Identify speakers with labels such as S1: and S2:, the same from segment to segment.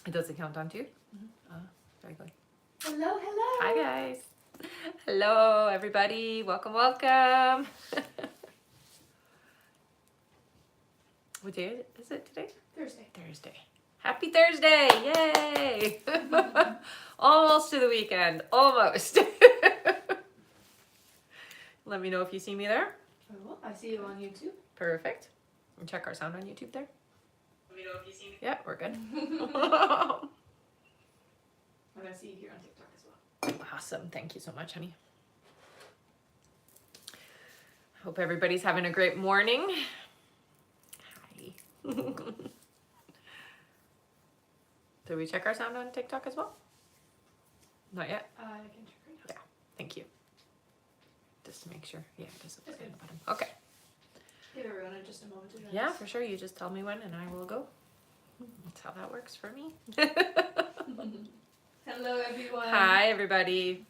S1: It doesn't count on two? Very good.
S2: Hello, hello.
S1: Hi, guys. Hello, everybody. Welcome, welcome. What day is it today?
S2: Thursday.
S1: Thursday. Happy Thursday. Yay. Almost to the weekend. Almost. Let me know if you see me there.
S2: Oh, I see you on YouTube.
S1: Perfect. And check our sound on YouTube there. Let me know if you see me. Yeah, we're good.
S2: I'm going to see you here on TikTok as well.
S1: Awesome. Thank you so much, honey. Hope everybody's having a great morning. Hi. Did we check our sound on TikTok as well? Not yet?
S2: I can check right now.
S1: Yeah. Thank you. Just to make sure. Yeah, it does look
S2: It's
S1: good on
S2: good.
S1: the bottom. Okay.
S2: Give everyone just a moment to join
S1: Yeah,
S2: us.
S1: for sure. You just tell me when and I will go. That's how that works for me.
S2: Hello, everyone.
S1: Hi, everybody.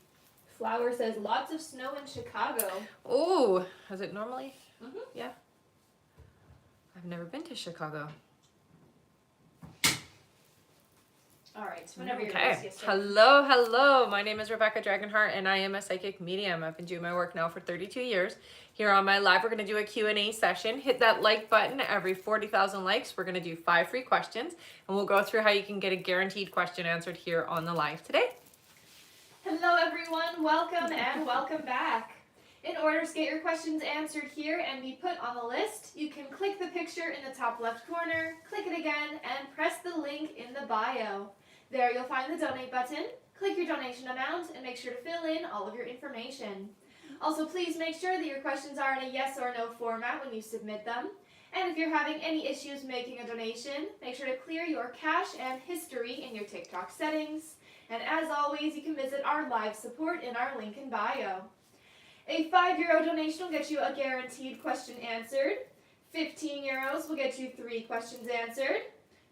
S2: Flower says lots of snow in Chicago.
S1: Oh, is it normally?
S2: Mm-hmm.
S1: Yeah. I've never been to Chicago.
S2: All right, whenever you're
S1: Okay.
S2: ready to get started.
S1: Hello, hello. My name is Rebecca Dragonheart, and I am a psychic medium. I've been doing my work now for 32 years. Here on my live, we're going to do a Q&A session. Hit that like button. Every 40,000 likes, we're going to do 5 free questions, and we'll go through how you can get a guaranteed question answered here on the live today.
S2: Hello, everyone. Welcome and welcome back. In order to get your questions answered here and be put on the list, you can click the picture in the top left corner, click it again, and press the link in the bio. There you'll find the donate button, click your donation amount, and make sure to fill in all of your information. Also, please make sure that your questions are in a yes or no format when you submit them. And if you're having any issues making a donation, make sure to clear your cache and history in your TikTok settings. And as always, you can visit our live support in our link in bio. A €5 donation will get you a guaranteed question answered. €15 will get you 3 questions answered.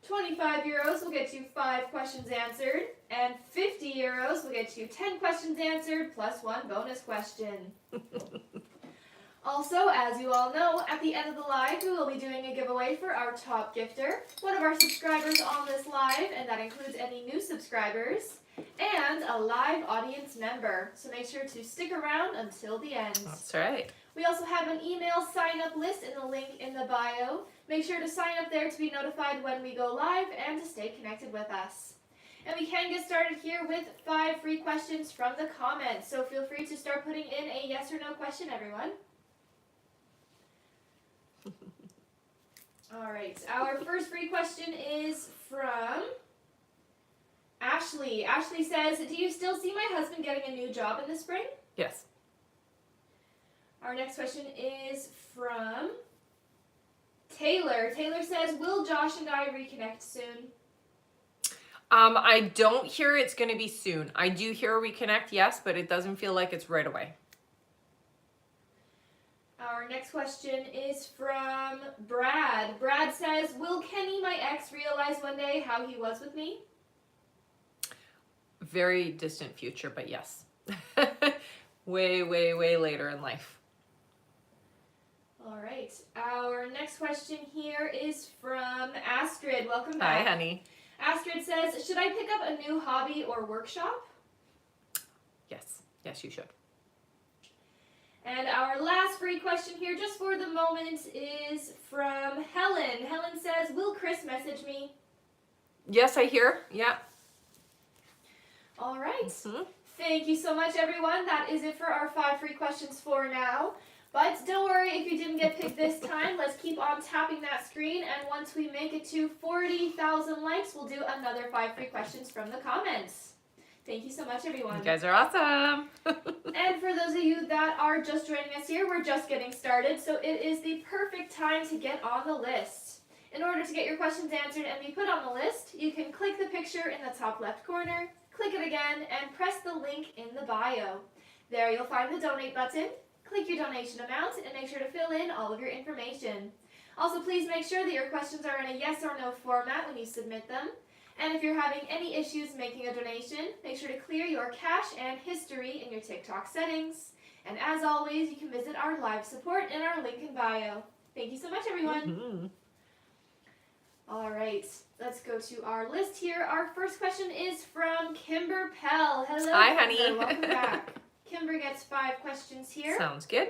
S2: €25 will get you 5 questions answered. And €50 will get you 10 questions answered plus 1 bonus question. Also, as you all know, at the end of the live, we will be doing a giveaway for our top gifter, one of our subscribers on this live, and that includes any new subscribers, and a live audience member. So make sure to stick around until the end.
S1: That's right.
S2: We also have an email sign-up list in the link in the bio. Make sure to sign up there to be notified when we go live and to stay connected with us. And we can get started here with 5 free questions from the comments. So feel free to start putting in a yes or no question, everyone. All right, our first free question is from Ashley. Ashley says, do you still see my husband getting a new job in the spring?
S1: Yes.
S2: Our next question is from Taylor. Taylor says, will Josh and I reconnect soon?
S1: I don't hear it's going to be soon. I do hear reconnect, yes, but it doesn't feel like it's right away.
S2: Our next question is from Brad. Brad says, will Kenny, my ex, realize one day how he was with me?
S1: Very distant future, but yes. Way, way, way later in life.
S2: All right. Our next question here is from Astrid. Welcome
S1: Hi,
S2: back.
S1: honey.
S2: Astrid says, should I pick up a new hobby or workshop?
S1: Yes. Yes, you should.
S2: And our last free question here, just for the moment, is from Helen. Helen says, will Chris message me?
S1: Yes, I hear. Yeah.
S2: All right.
S1: Mm-hmm.
S2: Thank you so much, everyone. That is it for our 5 free questions for now. But don't worry if you didn't get picked this time. Let's keep on tapping that screen. And once we make it to 40,000 likes, we'll do another 5 free questions from the comments. Thank you so much, everyone.
S1: You guys are awesome.
S2: And for those of you that are just joining us here, we're just getting started, so it is the perfect time to get on the list. In order to get your questions answered and be put on the list, you can click the picture in the top left corner, click it again, and press the link in the bio. There you'll find the donate button, click your donation amount, and make sure to fill in all of your information. Also, please make sure that your questions are in a yes or no format when you submit them. And if you're having any issues making a donation, make sure to clear your cache and history in your TikTok settings. And as always, you can visit our live support in our link in bio. Thank you so much, everyone.
S1: Mm-hmm.
S2: All right. let's go to our list here. Our first question is from Kimber Pell. Hello,
S1: Hi,
S2: Kimber.
S1: honey.
S2: Welcome back. Kimber gets 5 questions here.
S1: Sounds good.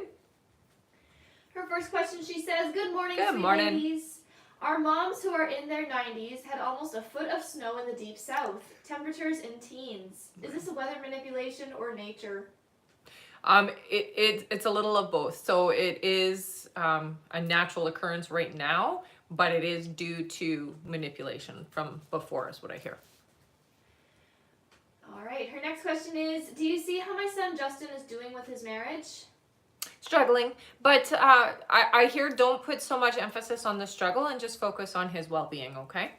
S2: Her first question, she says, good morning,
S1: Good
S2: sweet
S1: morning.
S2: ladies. Our moms who are in their 90s had almost a foot of snow in the deep south. Temperatures in teens. Is this a weather manipulation or nature?
S1: It's a little of both. So it is a natural occurrence right now, but it is due to manipulation from before, is what I hear.
S2: All right. Her next question is, do you see how my son Justin is doing with his marriage?
S1: Struggling, but I hear don't put so much emphasis on the struggle and just focus on his well-being, okay?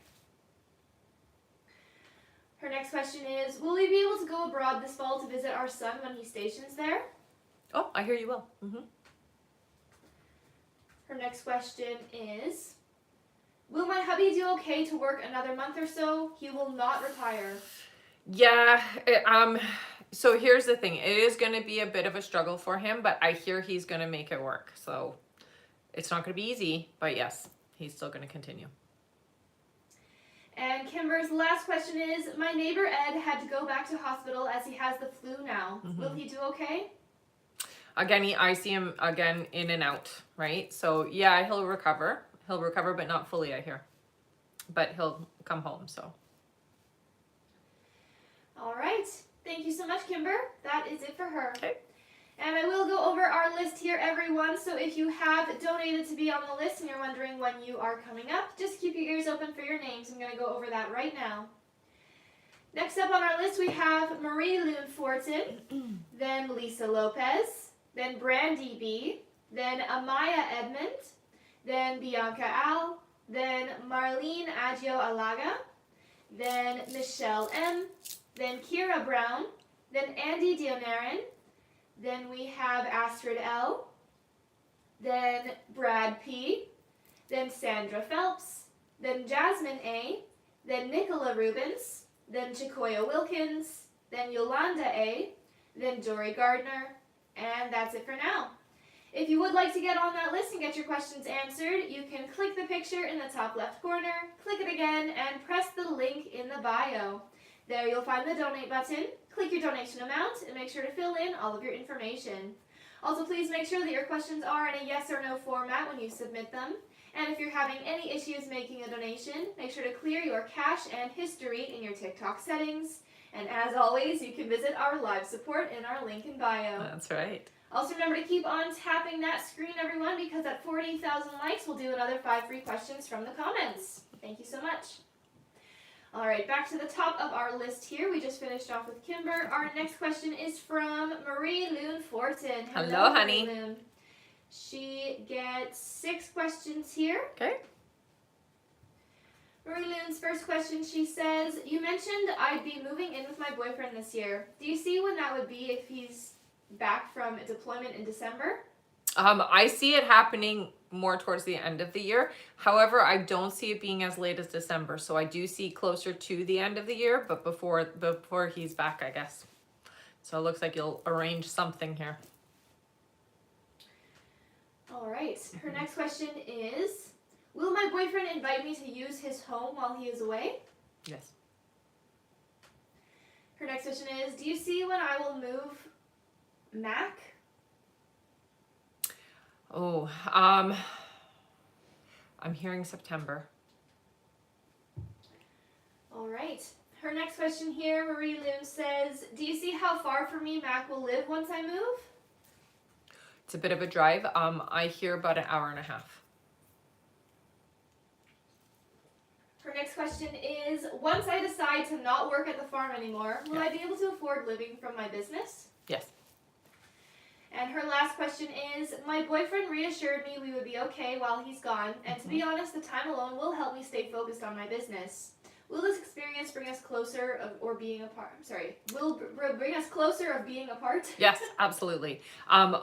S2: Her next question is, will we be able to go abroad this fall to visit our son when he stations there?
S1: Oh, I hear you will. Mm-hmm.
S2: Her next question is, will my hubby do okay to work another month or so? He will not retire.
S1: Yeah, so here's the thing. It is going to be a bit of a struggle for him, but I hear he's going to make it work. So it's not going to be easy, but yes, he's still going to continue.
S2: And Kimber's last question is, my neighbor Ed had to go back to hospital as he has the flu now.
S1: Mm-hmm.
S2: Will he do okay?
S1: Again, I see him again in and out, right? So yeah, he'll recover. He'll recover, but not fully, I hear. But he'll come home, so.
S2: All right. Thank you so much, Kimber. That is it for her.
S1: Okay.
S2: And I will go over our list here, everyone. So if you have donated to be on the list and you're wondering when you are coming up, just keep your ears open for your names. I'm going to go over that right now. Next up on our list, we have Marie Loon Fortin, then Lisa Lopez, then Brandy B, then Amaya Edmond, then Bianca Al, then Marlene Aggio Alaga, then Michelle M, then Kira Brown, then Andy Dionarin, then we have Astrid L, then Brad P, then Sandra Phelps, then Jasmine A, then Nicola Rubens, then Chakoya Wilkins, then Yolanda A, then Dory Gardner, and that's it for now. If you would like to get on that list and get your questions answered, you can click the picture in the top left corner, click it again, and press the link in the bio. There you'll find the donate button, click your donation amount, and make sure to fill in all of your information. Also, please make sure that your questions are in a yes or no format when you submit them. And if you're having any issues making a donation, make sure to clear your cache and history in your TikTok settings. And as always, you can visit our live support in our link in bio.
S1: That's right.
S2: Also remember to keep on tapping that screen, everyone, because at 40,000 likes, we'll do another 5 free questions from the comments. Thank you so much. All right, back to the top of our list here. We just finished off with Kimber. Our next question is from Marie Loon Fortin.
S1: Hello, honey.
S2: Marie Loon. She gets 6 questions here.
S1: Okay.
S2: Marie Loon's first question, she says, you mentioned I'd be moving in with my boyfriend this year. Do you see when that would be if he's back from deployment in December?
S1: I see it happening more towards the end of the year. However, I don't see it being as late as December. So I do see closer to the end of the year, but before he's back, I guess. So it looks like you'll arrange something here.
S2: All right. Her next question is, will my boyfriend invite me to use his home while he is away?
S1: Yes.
S2: Her next question is, do you see when I will move Mac?
S1: Oh, I'm hearing September.
S2: All right. Her next question here, Marie Loon says, do you see how far from me Mac will live once I move?
S1: It's a bit of a drive. I hear about an hour and a half.
S2: Her next question is, once I decide to not work at the farm anymore, will I be able to afford living from my business?
S1: Yes.
S2: And her last question is, my boyfriend reassured me we would be okay while he's gone, and to be honest, the time alone will help me stay focused on my business. Will this experience bring us closer of being apart? Will bring us closer of being apart?
S1: Yes, absolutely.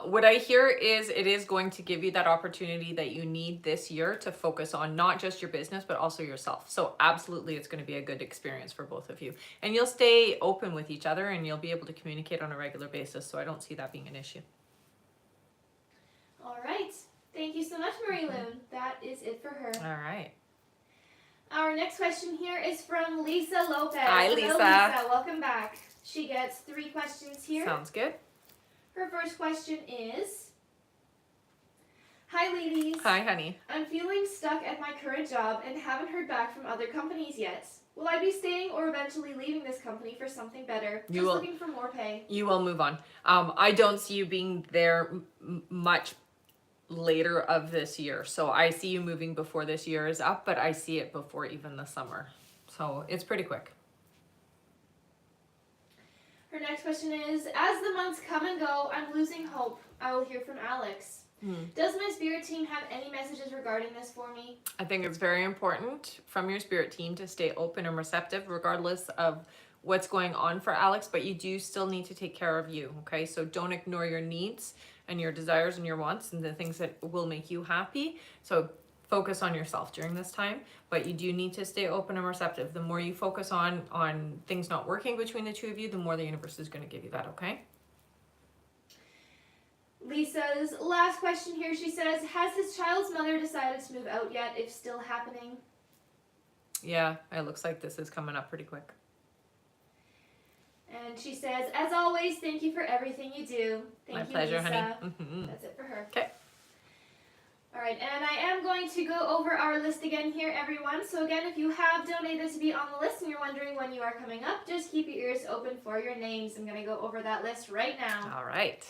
S1: What I hear is it is going to give you that opportunity that you need this year to focus on not just your business, but also yourself. So absolutely, it's going to be a good experience for both of you. And you'll stay open with each other and you'll be able to communicate on a regular basis. So I don't see that being an issue.
S2: All right. Thank you so much, Marie Loon. That is it for her.
S1: All right.
S2: Our next question here is from Lisa Lopez.
S1: Hi,
S2: Hello,
S1: Lisa.
S2: Lisa. Welcome back. She gets 3 questions here.
S1: Sounds good.
S2: Her first question is, hi, ladies.
S1: Hi, honey.
S2: I'm feeling stuck at my current job and haven't heard back from other companies yet. Will I be staying or eventually leaving this company for something better? Just looking for more pay.
S1: You will move on. I don't see you being there much later of this year. So I see you moving before this year is up, but I see it before even the summer. So it's pretty quick.
S2: Her next question is, as the months come and go, I'm losing hope. I will hear from Alex. Does my spirit team have any messages regarding this for me?
S1: I think it's very important from your spirit team to stay open and receptive regardless of what's going on for Alex, but you do still need to take care of you, okay? So don't ignore your needs and your desires and your wants and the things that will make you happy. So focus on yourself during this time, but you do need to stay open and receptive. The more you focus on things not working between the two of you, the more the universe is going to give you that, okay?
S2: Lisa's last question here, she says, has this child's mother decided to move out yet, if still happening?
S1: Yeah, it looks like this is coming up pretty quick.
S2: And she says, as always, thank you for everything you do. Thank you,
S1: pleasure,
S2: Lisa.
S1: honey.
S2: That's it for her.
S1: Okay.
S2: All right, and I am going to go over our list again here, everyone. So again, if you have donated to be on the list and you're wondering when you are coming up, just keep your ears open for your names. I'm going to go over that list right now.
S1: All right.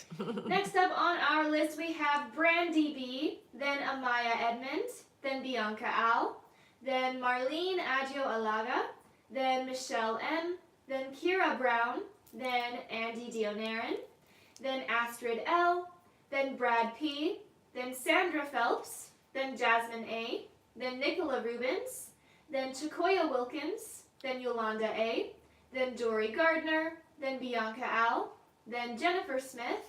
S2: Next up on our list, we have Brandy B, then Amaya Edmond, then Bianca Al, then Marlene Adjo Alaga, then Michelle M, then Kira Brown, then Andy Dionaran, then Astrid L, then Brad P, then Sandra Phelps, then Jasmine A, then Nicola Rubens, then Chakoya Wilkins, then Yolanda A, then Dory Gardner, then Bianca Al, then Jennifer Smith,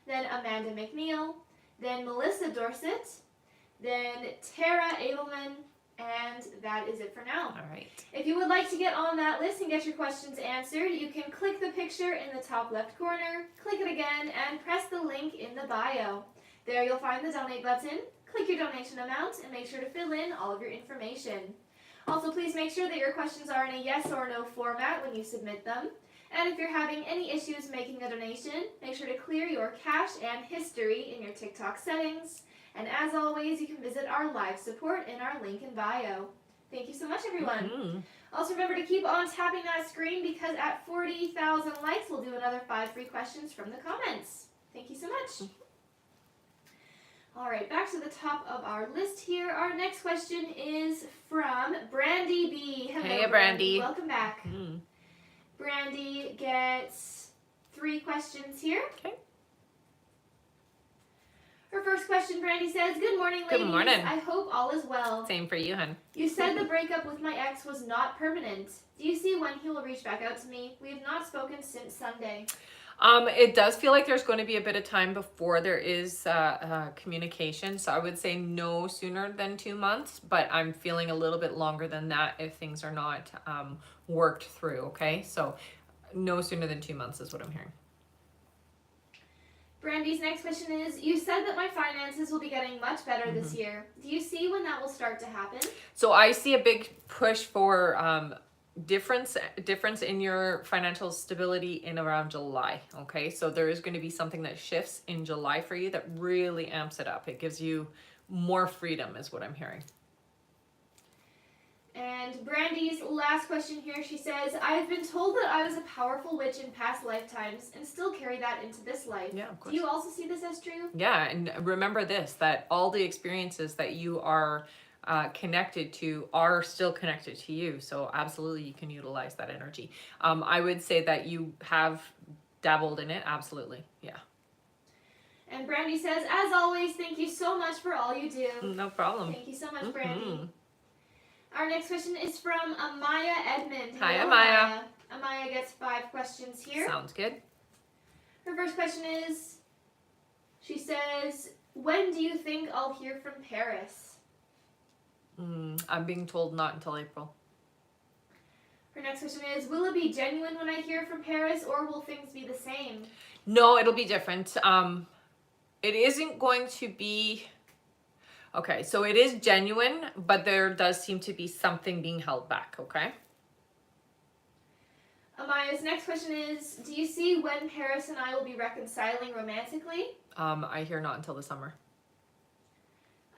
S2: then Amanda McNeil, then Melissa Dorset, then Tara Abelman, and that is it for now.
S1: All right.
S2: If you would like to get on that list and get your questions answered, you can click the picture in the top left corner, click it again, and press the link in the bio. There you'll find the donate button, click your donation amount, and make sure to fill in all of your information. Also, please make sure that your questions are in a yes or no format when you submit them. And if you're having any issues making a donation, make sure to clear your cache and history in your TikTok settings. And as always, you can visit our live support in our link in bio. Thank you so much, everyone. Also remember to keep on tapping that screen because at 40,000 likes, we'll do another 5 free questions from the comments. Thank you so much. All right, back to the top of our list here. Our next question is from Brandy B. Hello,
S1: Hey, Brandy.
S2: Welcome back. Brandy gets 3 questions here.
S1: Okay.
S2: Her first question, Brandy says, good morning, ladies.
S1: Good morning.
S2: I hope all is well.
S1: Same for you, hun.
S2: You said the breakup with my ex was not permanent. Do you see when he will reach back out to me? We have not spoken since Sunday.
S1: It does feel like there's going to be a bit of time before there is communication. So I would say no sooner than 2 months, but I'm feeling a little bit longer than that if things are not worked through, okay? So no sooner than 2 months is what I'm hearing.
S2: Brandy's next question is, you said that my finances will be getting much better this year. Do you see when that will start to happen?
S1: So I see a big push for difference in your financial stability in around July, okay? So there is going to be something that shifts in July for you that really amps it up. It gives you more freedom is what I'm hearing.
S2: And Brandy's last question here, she says, I've been told that I was a powerful witch in past lifetimes and still carry that into this life.
S1: Yeah, of course.
S2: Do you also see this as true?
S1: Yeah, and remember this, that all the experiences that you are connected to are still connected to you. So absolutely you can utilize that energy. I would say that you have dabbled in it. Absolutely. Yeah.
S2: And Brandy says, as always, thank you so much for all you do.
S1: No problem.
S2: Thank you so much, Brandy. Our next question is from Amaya Edmond.
S1: Hi,
S2: Hello,
S1: Amaya.
S2: Amaya gets 5 questions here.
S1: Sounds good.
S2: Her first question is, she says, when do you think I'll hear from Paris?
S1: I'm being told not until April.
S2: Her next question is, will it be genuine when I hear from Paris, or will things be the same?
S1: No, it'll be different. It isn't going to be... Okay, so it is genuine, but there does seem to be something being held back, okay?
S2: Amaya's next question is, do you see when Paris and I will be reconciling romantically?
S1: I hear not until the summer.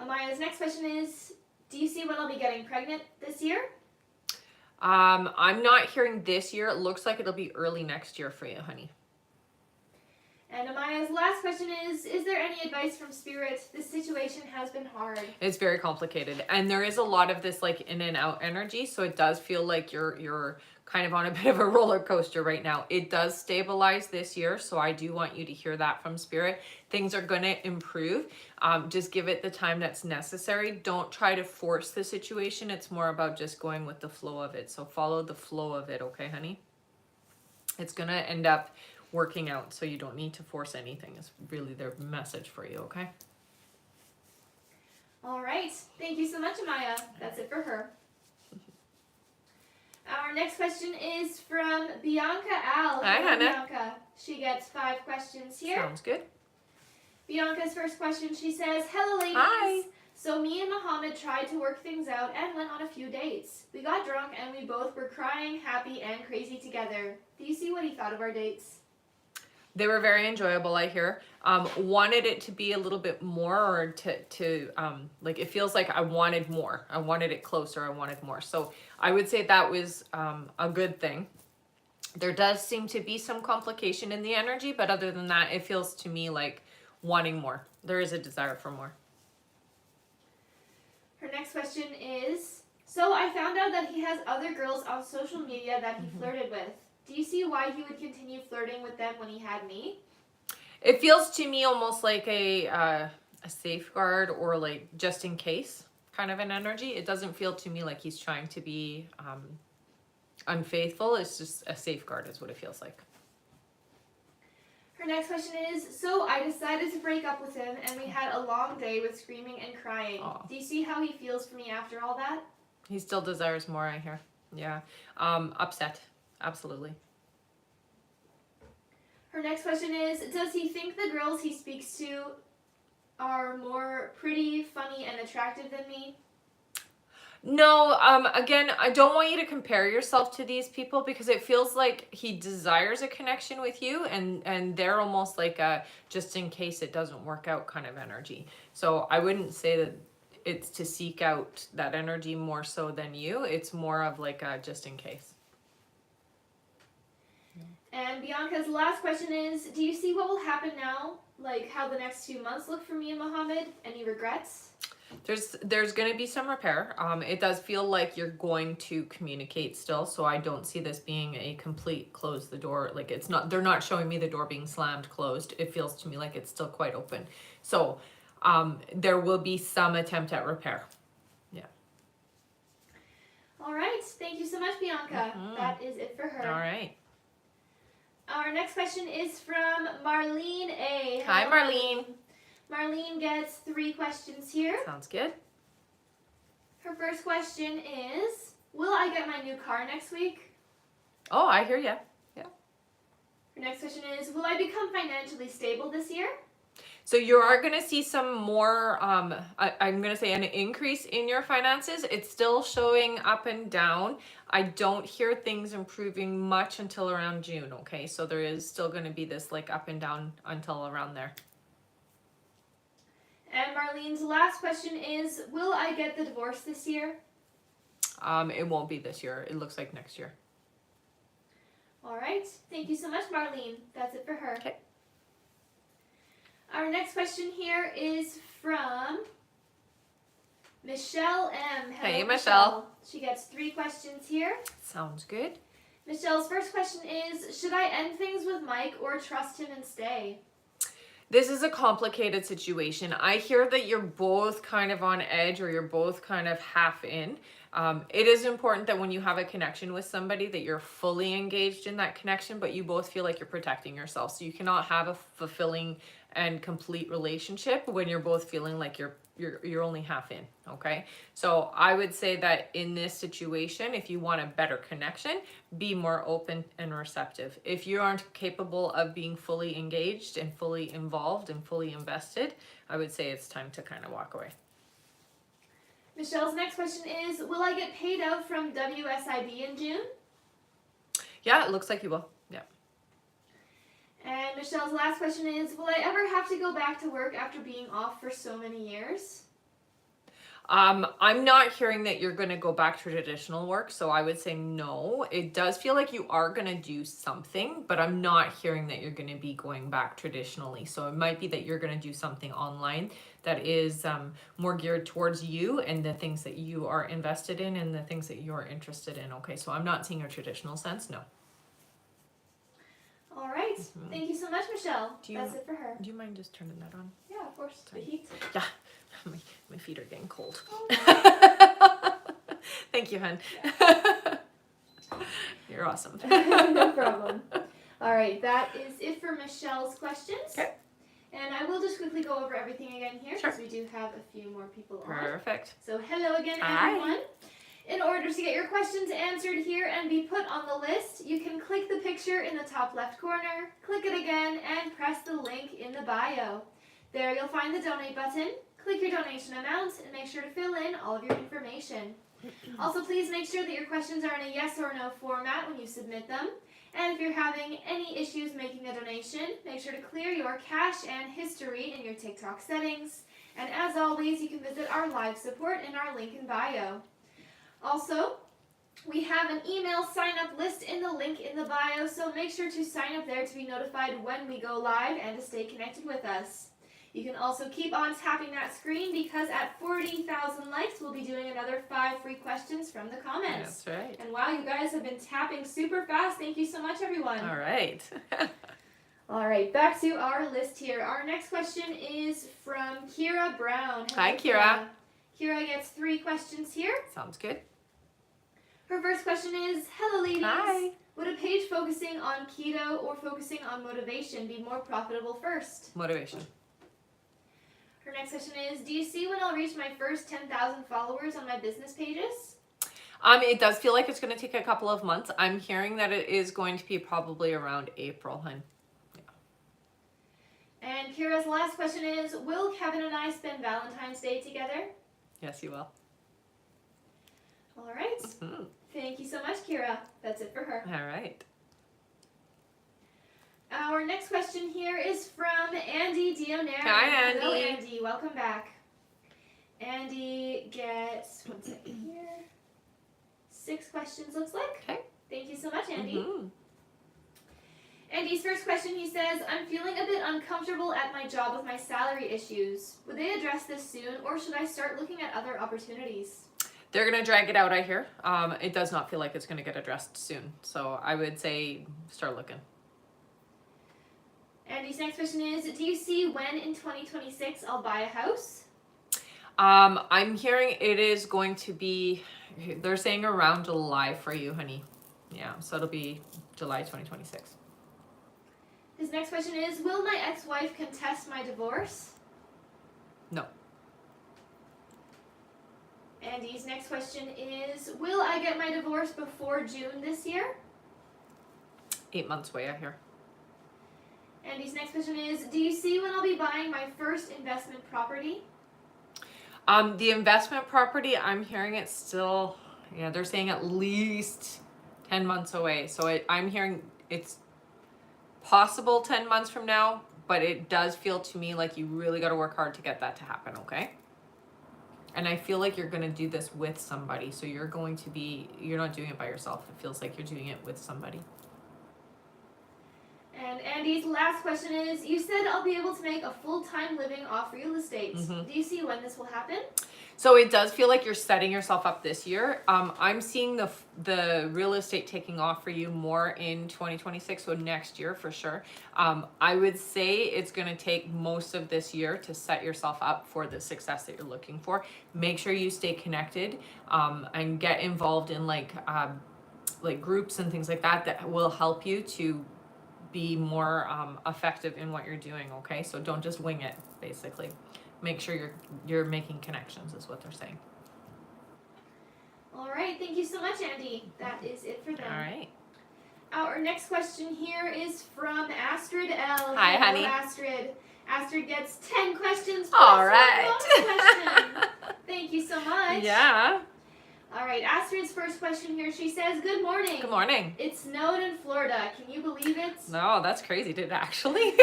S2: Amaya's next question is, do you see when I'll be getting pregnant this year?
S1: I'm not hearing this year. It looks like it'll be early next year for you, honey.
S2: And Amaya's last question is there any advice from Spirit? This situation has been hard.
S1: It's very complicated, and there is a lot of this like in and out energy, so it does feel like you're kind of on a bit of a roller coaster right now. It does stabilize this year, so I do want you to hear that from Spirit. Things are going to improve. Just give it the time that's necessary. Don't try to force the situation. It's more about just going with the flow of it. So follow the flow of it, okay, honey? It's going to end up working out, so you don't need to force anything. It's really their message for you, okay?
S2: All right. Thank you so much, Amaya. That's it for her. Our next question is from Bianca Al.
S1: Hi,
S2: Hello,
S1: Hannah.
S2: Bianca. She gets 5 questions here.
S1: Sounds good.
S2: Bianca's first question, she says, hello, ladies.
S1: Hi.
S2: So me and Mohammed tried to work things out and went on a few dates. We got drunk and we both were crying, happy, and crazy together. Do you see what he thought of our dates?
S1: They were very enjoyable, I hear. Wanted it to be a little bit more, or to like, it feels like I wanted more. I wanted it closer. I wanted more. So I would say that was a good thing. There does seem to be some complication in the energy, but other than that, it feels to me like wanting more. There is a desire for more.
S2: Her next question is, so I found out that he has other girls on social media that he flirted with. Do you see why he would continue flirting with them when he had me?
S1: It feels to me almost like a safeguard, or like just in case kind of an energy. It doesn't feel to me like he's trying to be unfaithful. It's just a safeguard is what it feels like.
S2: Her next question is, so I decided to break up with him and we had a long day with screaming and crying.
S1: Aw.
S2: Do you see how he feels for me after all that?
S1: He still desires more, I hear. Yeah. Upset. Absolutely.
S2: Her next question is, does he think the girls he speaks to are more pretty, funny, and attractive than me?
S1: No, again, I don't want you to compare yourself to these people, because it feels like he desires a connection with you, and they're almost like a just in case it doesn't work out kind of energy. So I wouldn't say that it's to seek out that energy more so than you. It's more of like a just in case.
S2: And Bianca's last question is, do you see what will happen now? Like how the next 2 months look for me and Mohammed? Any regrets?
S1: There's going to be some repair. It does feel like you're going to communicate still, so I don't see this being a complete close the door. Like it's not, they're not showing me the door being slammed closed. It feels to me like it's still quite open. So there will be some attempt at repair. Yeah.
S2: All right. Thank you so much, Bianca. That is it for her.
S1: All right.
S2: Our next question is from Marlene A.
S1: Hi,
S2: Hello,
S1: Marlene.
S2: Marlene gets 3 questions here.
S1: Sounds good.
S2: Her first question is, will I get my new car next week?
S1: Oh, I hear ya. Yeah.
S2: Her next question is, will I become financially stable this year?
S1: So you are going to see some more, I'm going to say an increase in your finances. It's still showing up and down. I don't hear things improving much until around June, okay? So there is still going to be this like up and down until around there.
S2: And Marlene's last question is, will I get the divorce this year?
S1: It won't be this year. It looks like next year.
S2: All right. Thank you so much, Marlene. That's it for her.
S1: Okay.
S2: Our next question here is from Michelle M. Hello,
S1: Hey, Michelle.
S2: She gets 3 questions here.
S1: Sounds good.
S2: Michelle's first question is, should I end things with Mike or trust him and stay?
S1: This is a complicated situation. I hear that you're both kind of on edge, or you're both kind of half in. It is important that when you have a connection with somebody that you're fully engaged in that connection, but you both feel like you're protecting yourself. So you cannot have a fulfilling and complete relationship when you're both feeling like you're only half in, okay? So I would say that in this situation, if you want a better connection, be more open and receptive. If you aren't capable of being fully engaged and fully involved and fully invested, I would say it's time to kind of walk away.
S2: Michelle's next question is, will I get paid out from WSIB in June?
S1: Yeah, it looks like you will. Yeah.
S2: And Michelle's last question is, will I ever have to go back to work after being off for so many years?
S1: I'm not hearing that you're going to go back to traditional work, so I would say no. It does feel like you are going to do something, but I'm not hearing that you're going to be going back traditionally. So it might be that you're going to do something online that is more geared towards you and the things that you are invested in and the things that you're interested in. Okay, so I'm not seeing a traditional sense, no.
S2: All right. Thank you so much, Michelle.
S1: Do you-
S2: That's it for her.
S1: Do you mind just turning that on?
S2: Yeah, of course. The heat.
S1: Yeah, my feet are getting cold. Thank you, hun. You're awesome.
S2: No problem. All right, that is it for Michelle's questions.
S1: Okay.
S2: And I will just quickly go over everything again here
S1: Sure.
S2: because we do have a few more people on.
S1: Perfect.
S2: So hello again,
S1: Hi.
S2: everyone. In order to get your questions answered here and be put on the list, you can click the picture in the top left corner, click it again, and press the link in the bio. There you'll find the donate button. Click your donation amount and make sure to fill in all of your information. Also, please make sure that your questions are in a yes or no format when you submit them. And if you're having any issues making a donation, make sure to clear your cache and history in your TikTok settings. And as always, you can visit our live support in our link in bio. Also, we have an email sign-up list in the link in the bio, so make sure to sign up there to be notified when we go live and to stay connected with us. You can also keep on tapping that screen because at 40,000 likes, we'll be doing another 5 free questions from the comments.
S1: That's right.
S2: And wow, you guys have been tapping super fast. Thank you so much, everyone.
S1: All right.
S2: All right, back to our list here. Our next question is from Kira Brown. Hello,
S1: Hi, Kira.
S2: Kira gets 3 questions here.
S1: Sounds good.
S2: Her first question is, hello ladies.
S1: Hi.
S2: Would a page focusing on keto or focusing on motivation be more profitable first?
S1: Motivation.
S2: Her next question is, do you see when I'll reach my first 10,000 followers on my business pages?
S1: It does feel like it's going to take a couple of months. I'm hearing that it is going to be probably around April, hun.
S2: And Kira's last question is, will Kevin and I spend Valentine's Day together?
S1: Yes, you will.
S2: All right.
S1: Mhm.
S2: Thank you so much, Kira. That's it for her.
S1: All right.
S2: Our next question here is from Andy Dioneri.
S1: Hi, Andy.
S2: Hello, Andy. Welcome back. Andy gets, 1 second here, 6 questions, looks like.
S1: Okay.
S2: Thank you so much, Andy.
S1: Mhm.
S2: Andy's first question, he says, I'm feeling a bit uncomfortable at my job with my salary issues. Would they address this soon, or should I start looking at other opportunities?
S1: They're going to drag it out, I hear. It does not feel like it's going to get addressed soon. So I would say start looking.
S2: Andy's next question is, do you see when in 2026 I'll buy a house?
S1: I'm hearing it is going to be, they're saying around July for you, honey. Yeah, so it'll be July 2026.
S2: His next question is, will my ex-wife contest my divorce?
S1: No.
S2: Andy's next question is, will I get my divorce before June this year?
S1: 8 months away, I hear.
S2: Andy's next question is, do you see when I'll be buying my first investment property?
S1: The investment property, I'm hearing it's still, yeah, they're saying at least 10 months away. So I'm hearing it's possible 10 months from now, but it does feel to me like you really got to work hard to get that to happen, okay? And I feel like you're going to do this with somebody. So you're not doing it by yourself. It feels like you're doing it with somebody.
S2: And Andy's last question is, you said I'll be able to make a full-time living off real estate.
S1: Mhm.
S2: Do you see when this will happen?
S1: So it does feel like you're setting yourself up this year. I'm seeing the real estate taking off for you more in 2026, so next year for sure. I would say it's going to take most of this year to set yourself up for the success that you're looking for. Make sure you stay connected and get involved in like groups and things like that will help you to be more effective in what you're doing. Okay, so don't just wing it. Basically, make sure you're making connections is what they're saying.
S2: All right, thank you so much, Andy. That is it for them.
S1: All right.
S2: Our next question here is from Astrid L.
S1: Hi,
S2: Hello,
S1: honey.
S2: Astrid. Astrid gets 10 questions.
S1: All
S2: plus
S1: right.
S2: one bonus question. Thank you so much.
S1: Yeah.
S2: All right, Astrid's first question here. She says, "Good morning.
S1: Good morning.
S2: It snowed in Florida. Can you believe it?"
S1: No, that's crazy. Did it actually?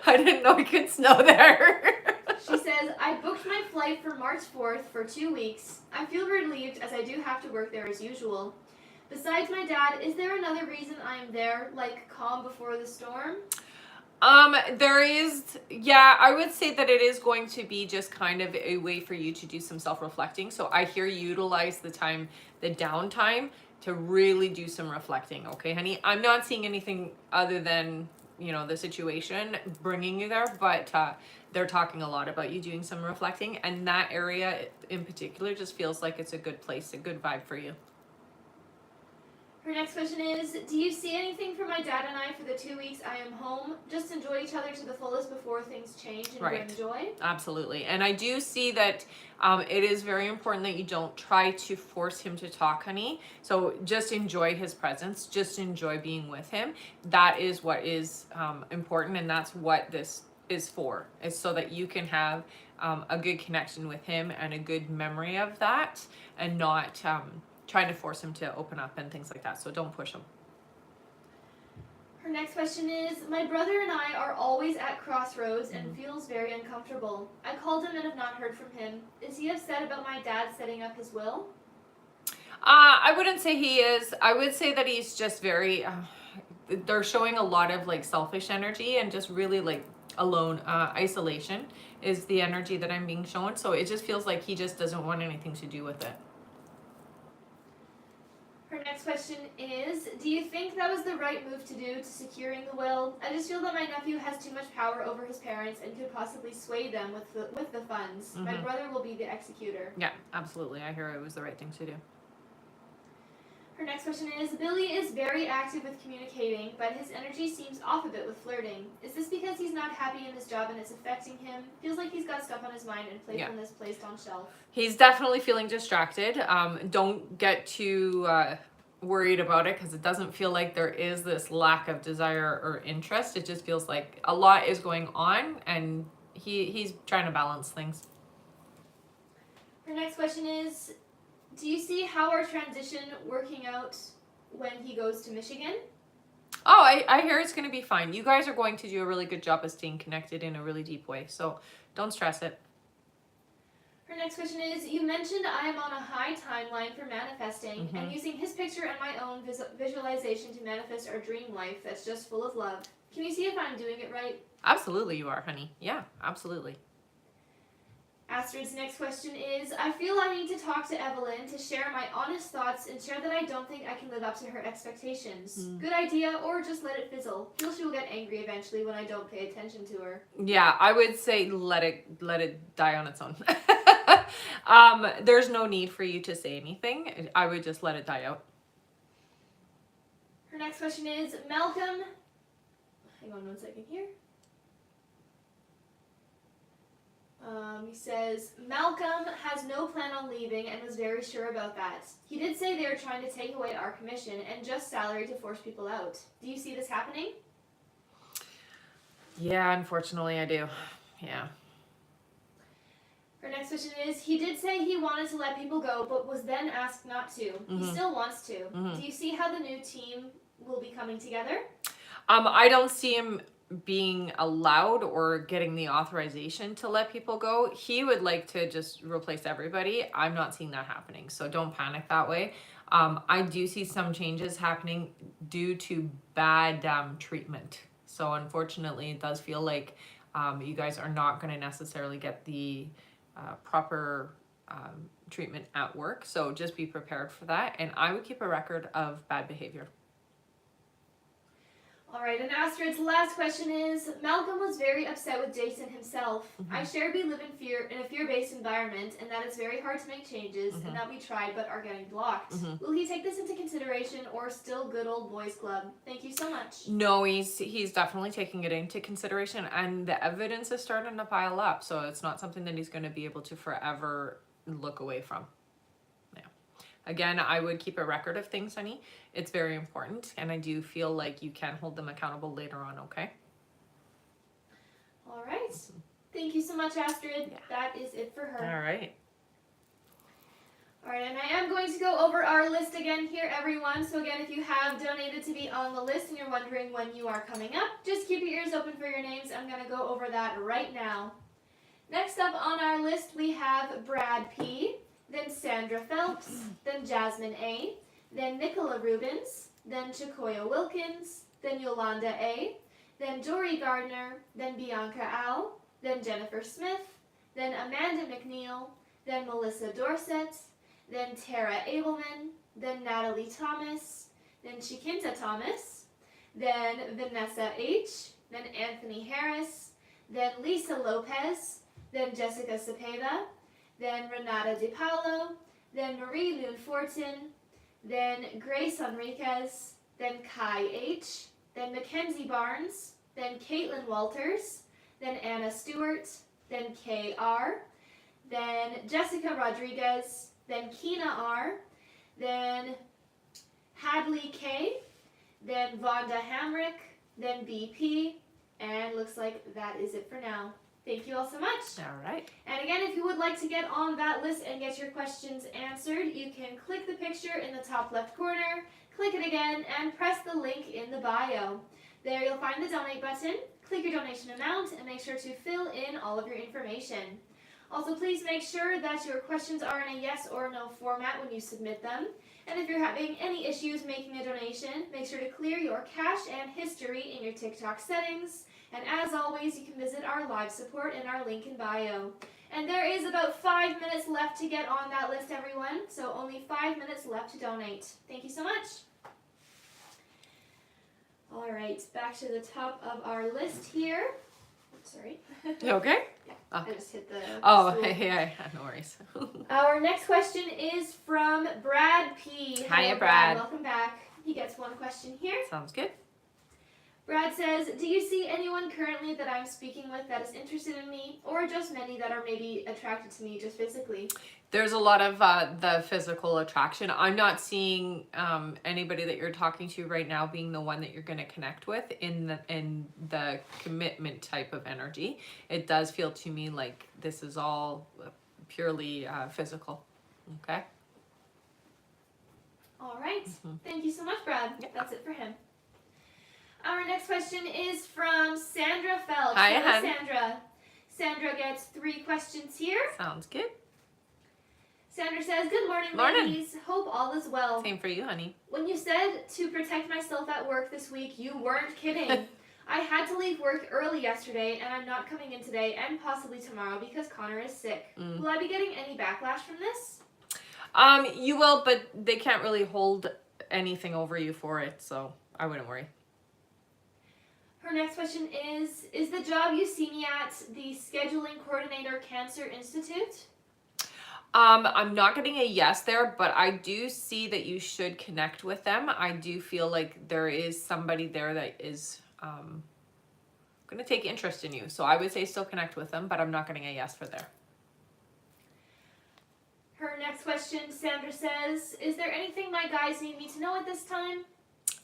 S1: I didn't know it could snow there.
S2: She says, "I booked my flight for March 4th for 2 weeks. I feel relieved as I do have to work there as usual. Besides my dad, is there another reason I am there, like calm before the storm?"
S1: There is, yeah, I would say that it is going to be just kind of a way for you to do some self-reflecting. So I hear you utilize the time, the downtime, to really do some reflecting. Okay, honey, I'm not seeing anything other than, you know, the situation bringing you there, but they're talking a lot about you doing some reflecting, and that area in particular just feels like it's a good place, a good vibe for you.
S2: Her next question is, "Do you see anything for my dad and I for the 2 weeks I am home? Just enjoy each other to the fullest before things change and
S1: Right.
S2: bring joy?"
S1: Absolutely. And I do see that it is very important that you don't try to force him to talk, honey. So just enjoy his presence. Just enjoy being with him. That is what is important. And that's what this is for, is so that you can have a good connection with him and a good memory of that, and not trying to force him to open up and things like that. So don't push him.
S2: Her next question is, "My brother and I are always at crossroads and feels very uncomfortable. I called him and have not heard from him. Is he upset about my dad setting up his will?"
S1: I wouldn't say he is. I would say that he's just very, they're showing a lot of like selfish energy and just really like alone, isolation is the energy that I'm being shown. So it just feels like he just doesn't want anything to do with it.
S2: Her next question is, "Do you think that was the right move to do to securing the will? I just feel that my nephew has too much power over his parents and could possibly sway them with the funds. My brother will be the executor."
S1: Yeah, absolutely. I hear it was the right thing to do.
S2: Her next question is, "Billy is very active with communicating, but his energy seems off a bit with flirting. Is this because he's not happy in his job and it's affecting him? Feels like he's got stuff on his mind and playfulness placed on shelf."
S1: He's definitely feeling distracted. Don't get too worried about it, because it doesn't feel like there is this lack of desire or interest. It just feels like a lot is going on, and he's trying to balance things.
S2: Her next question is, "Do you see how our transition working out when he goes to Michigan?"
S1: Oh, I hear it's going to be fine. You guys are going to do a really good job of staying connected in a really deep way, so don't stress it.
S2: Her next question is, "You mentioned I am on a high timeline for manifesting and using his picture and my own visualization to manifest our dream life that's just full of love. Can you see if I'm doing it right?"
S1: Absolutely you are, honey. Yeah, absolutely.
S2: Astrid's next question is, "I feel I need to talk to Evelyn to share my honest thoughts and share that I don't think I can live up to her expectations. Good idea, or just let it fizzle? Feel she will get angry eventually when I don't pay attention to her."
S1: Yeah, I would say let it die on its own. There's no need for you to say anything. I would just let it die out.
S2: Her next question is, Malcolm, hang on one second here. He says, "Malcolm has no plan on leaving and was very sure about that. He did say they are trying to take away our commission and just salary to force people out. Do you see this happening?"
S1: Yeah, unfortunately I do. Yeah.
S2: Her next question is, "He did say he wanted to let people go, but was then asked not to. He still wants to. Do you see how the new team will be coming together?"
S1: I don't see him being allowed or getting the authorization to let people go. He would like to just replace everybody. I'm not seeing that happening, so don't panic that way. I do see some changes happening due to bad treatment. So unfortunately, it does feel like you guys are not going to necessarily get the proper treatment at work. So just be prepared for that. And I would keep a record of bad behavior.
S2: All right, and Astrid's last question is, "Malcolm was very upset with Jason himself. I share we live in a fear-based environment, and that it's very hard to make changes, and that we tried but are getting blocked. Will he take this into consideration, or still good old boys club? Thank you so much."
S1: No, he's definitely taking it into consideration, and the evidence is starting to pile up. So it's not something that he's going to be able to forever look away from. Again, I would keep a record of things, honey. It's very important, and I do feel like you can hold them accountable later on, okay?
S2: All right. Thank you so much, Astrid.
S1: Yeah.
S2: That is it for her.
S1: All right.
S2: All right, and I am going to go over our list again here, everyone. So again, if you have donated to be on the list and you're wondering when you are coming up, just keep your ears open for your names. I'm going to go over that right now. Next up on our list, we have Brad P., then Sandra Phelps, then Jasmine A., then Nicola Rubens, then Chakoya Wilkins, then Yolanda A., then Dory Gardner, then Bianca Al, then Jennifer Smith, then Amanda McNeil, then Melissa Dorset, then Tara Abelman, then Natalie Thomas, then Chiquinta Thomas, then Vanessa H., then Anthony Harris, then Lisa Lopez, then Jessica Cepeda, then Renata DiPaolo, then Marie Lune Fortin, then Grace Enriquez, then Kai H., then Mackenzie Barnes, then Caitlin Walters, then Anna Stewart, then Kay R., then Jessica Rodriguez, then Keena R., then Hadley K., then Vonda Hamrick, then BP, and looks like that is it for now. Thank you all so much.
S1: All right.
S2: And again, if you would like to get on that list and get your questions answered, you can click the picture in the top left corner, click it again, and press the link in the bio. There you'll find the donate button, click your donation amount, and make sure to fill in all of your information. Also, please make sure that your questions are in a yes or no format when you submit them. And if you're having any issues making a donation, make sure to clear your cache and history in your TikTok settings. And as always, you can visit our live support in our link in bio. And there is about 5 minutes left to get on that list, everyone. So only 5 minutes left to donate. Thank you so much. All right, back to the top of our list here. Sorry.
S1: You okay?
S2: Yeah,
S1: Oh.
S2: I just hit the
S1: Oh,
S2: stool.
S1: hey, no worries.
S2: Our next question is from Brad P.
S1: Hiya,
S2: Hello,
S1: Brad.
S2: Welcome back. He gets one question here.
S1: Sounds good.
S2: Brad says, do you see anyone currently that I'm speaking with that is interested in me, or just many that are maybe attracted to me just physically?
S1: There's a lot of the physical attraction. I'm not seeing anybody that you're talking to right now being the one that you're going to connect with in the commitment type of energy. It does feel to me like this is all purely physical. Okay.
S2: All right. Thank you so much, Brad.
S1: Yeah.
S2: That's it for him. Our next question is from Sandra Phelps.
S1: Hi,
S2: Hello,
S1: hon.
S2: Sandra. Sandra gets 3 questions here.
S1: Sounds good.
S2: Sandra says, good morning,
S1: Morning.
S2: ladies. Hope all is well.
S1: Same for you, honey.
S2: When you said to protect myself at work this week, you weren't kidding. I had to leave work early yesterday, and I'm not coming in today and possibly tomorrow because Connor is sick. Will I be getting any backlash from this?
S1: You will, but they can't really hold anything over you for it, so I wouldn't worry.
S2: Her next question is the job you see me at the Scheduling Coordinator Cancer Institute?
S1: I'm not getting a yes there, but I do see that you should connect with them. I do feel like there is somebody there that is going to take interest in you. So I would say still connect with them, but I'm not getting a yes for there.
S2: Her next question, Sandra says, is there anything my guys need me to know at this time?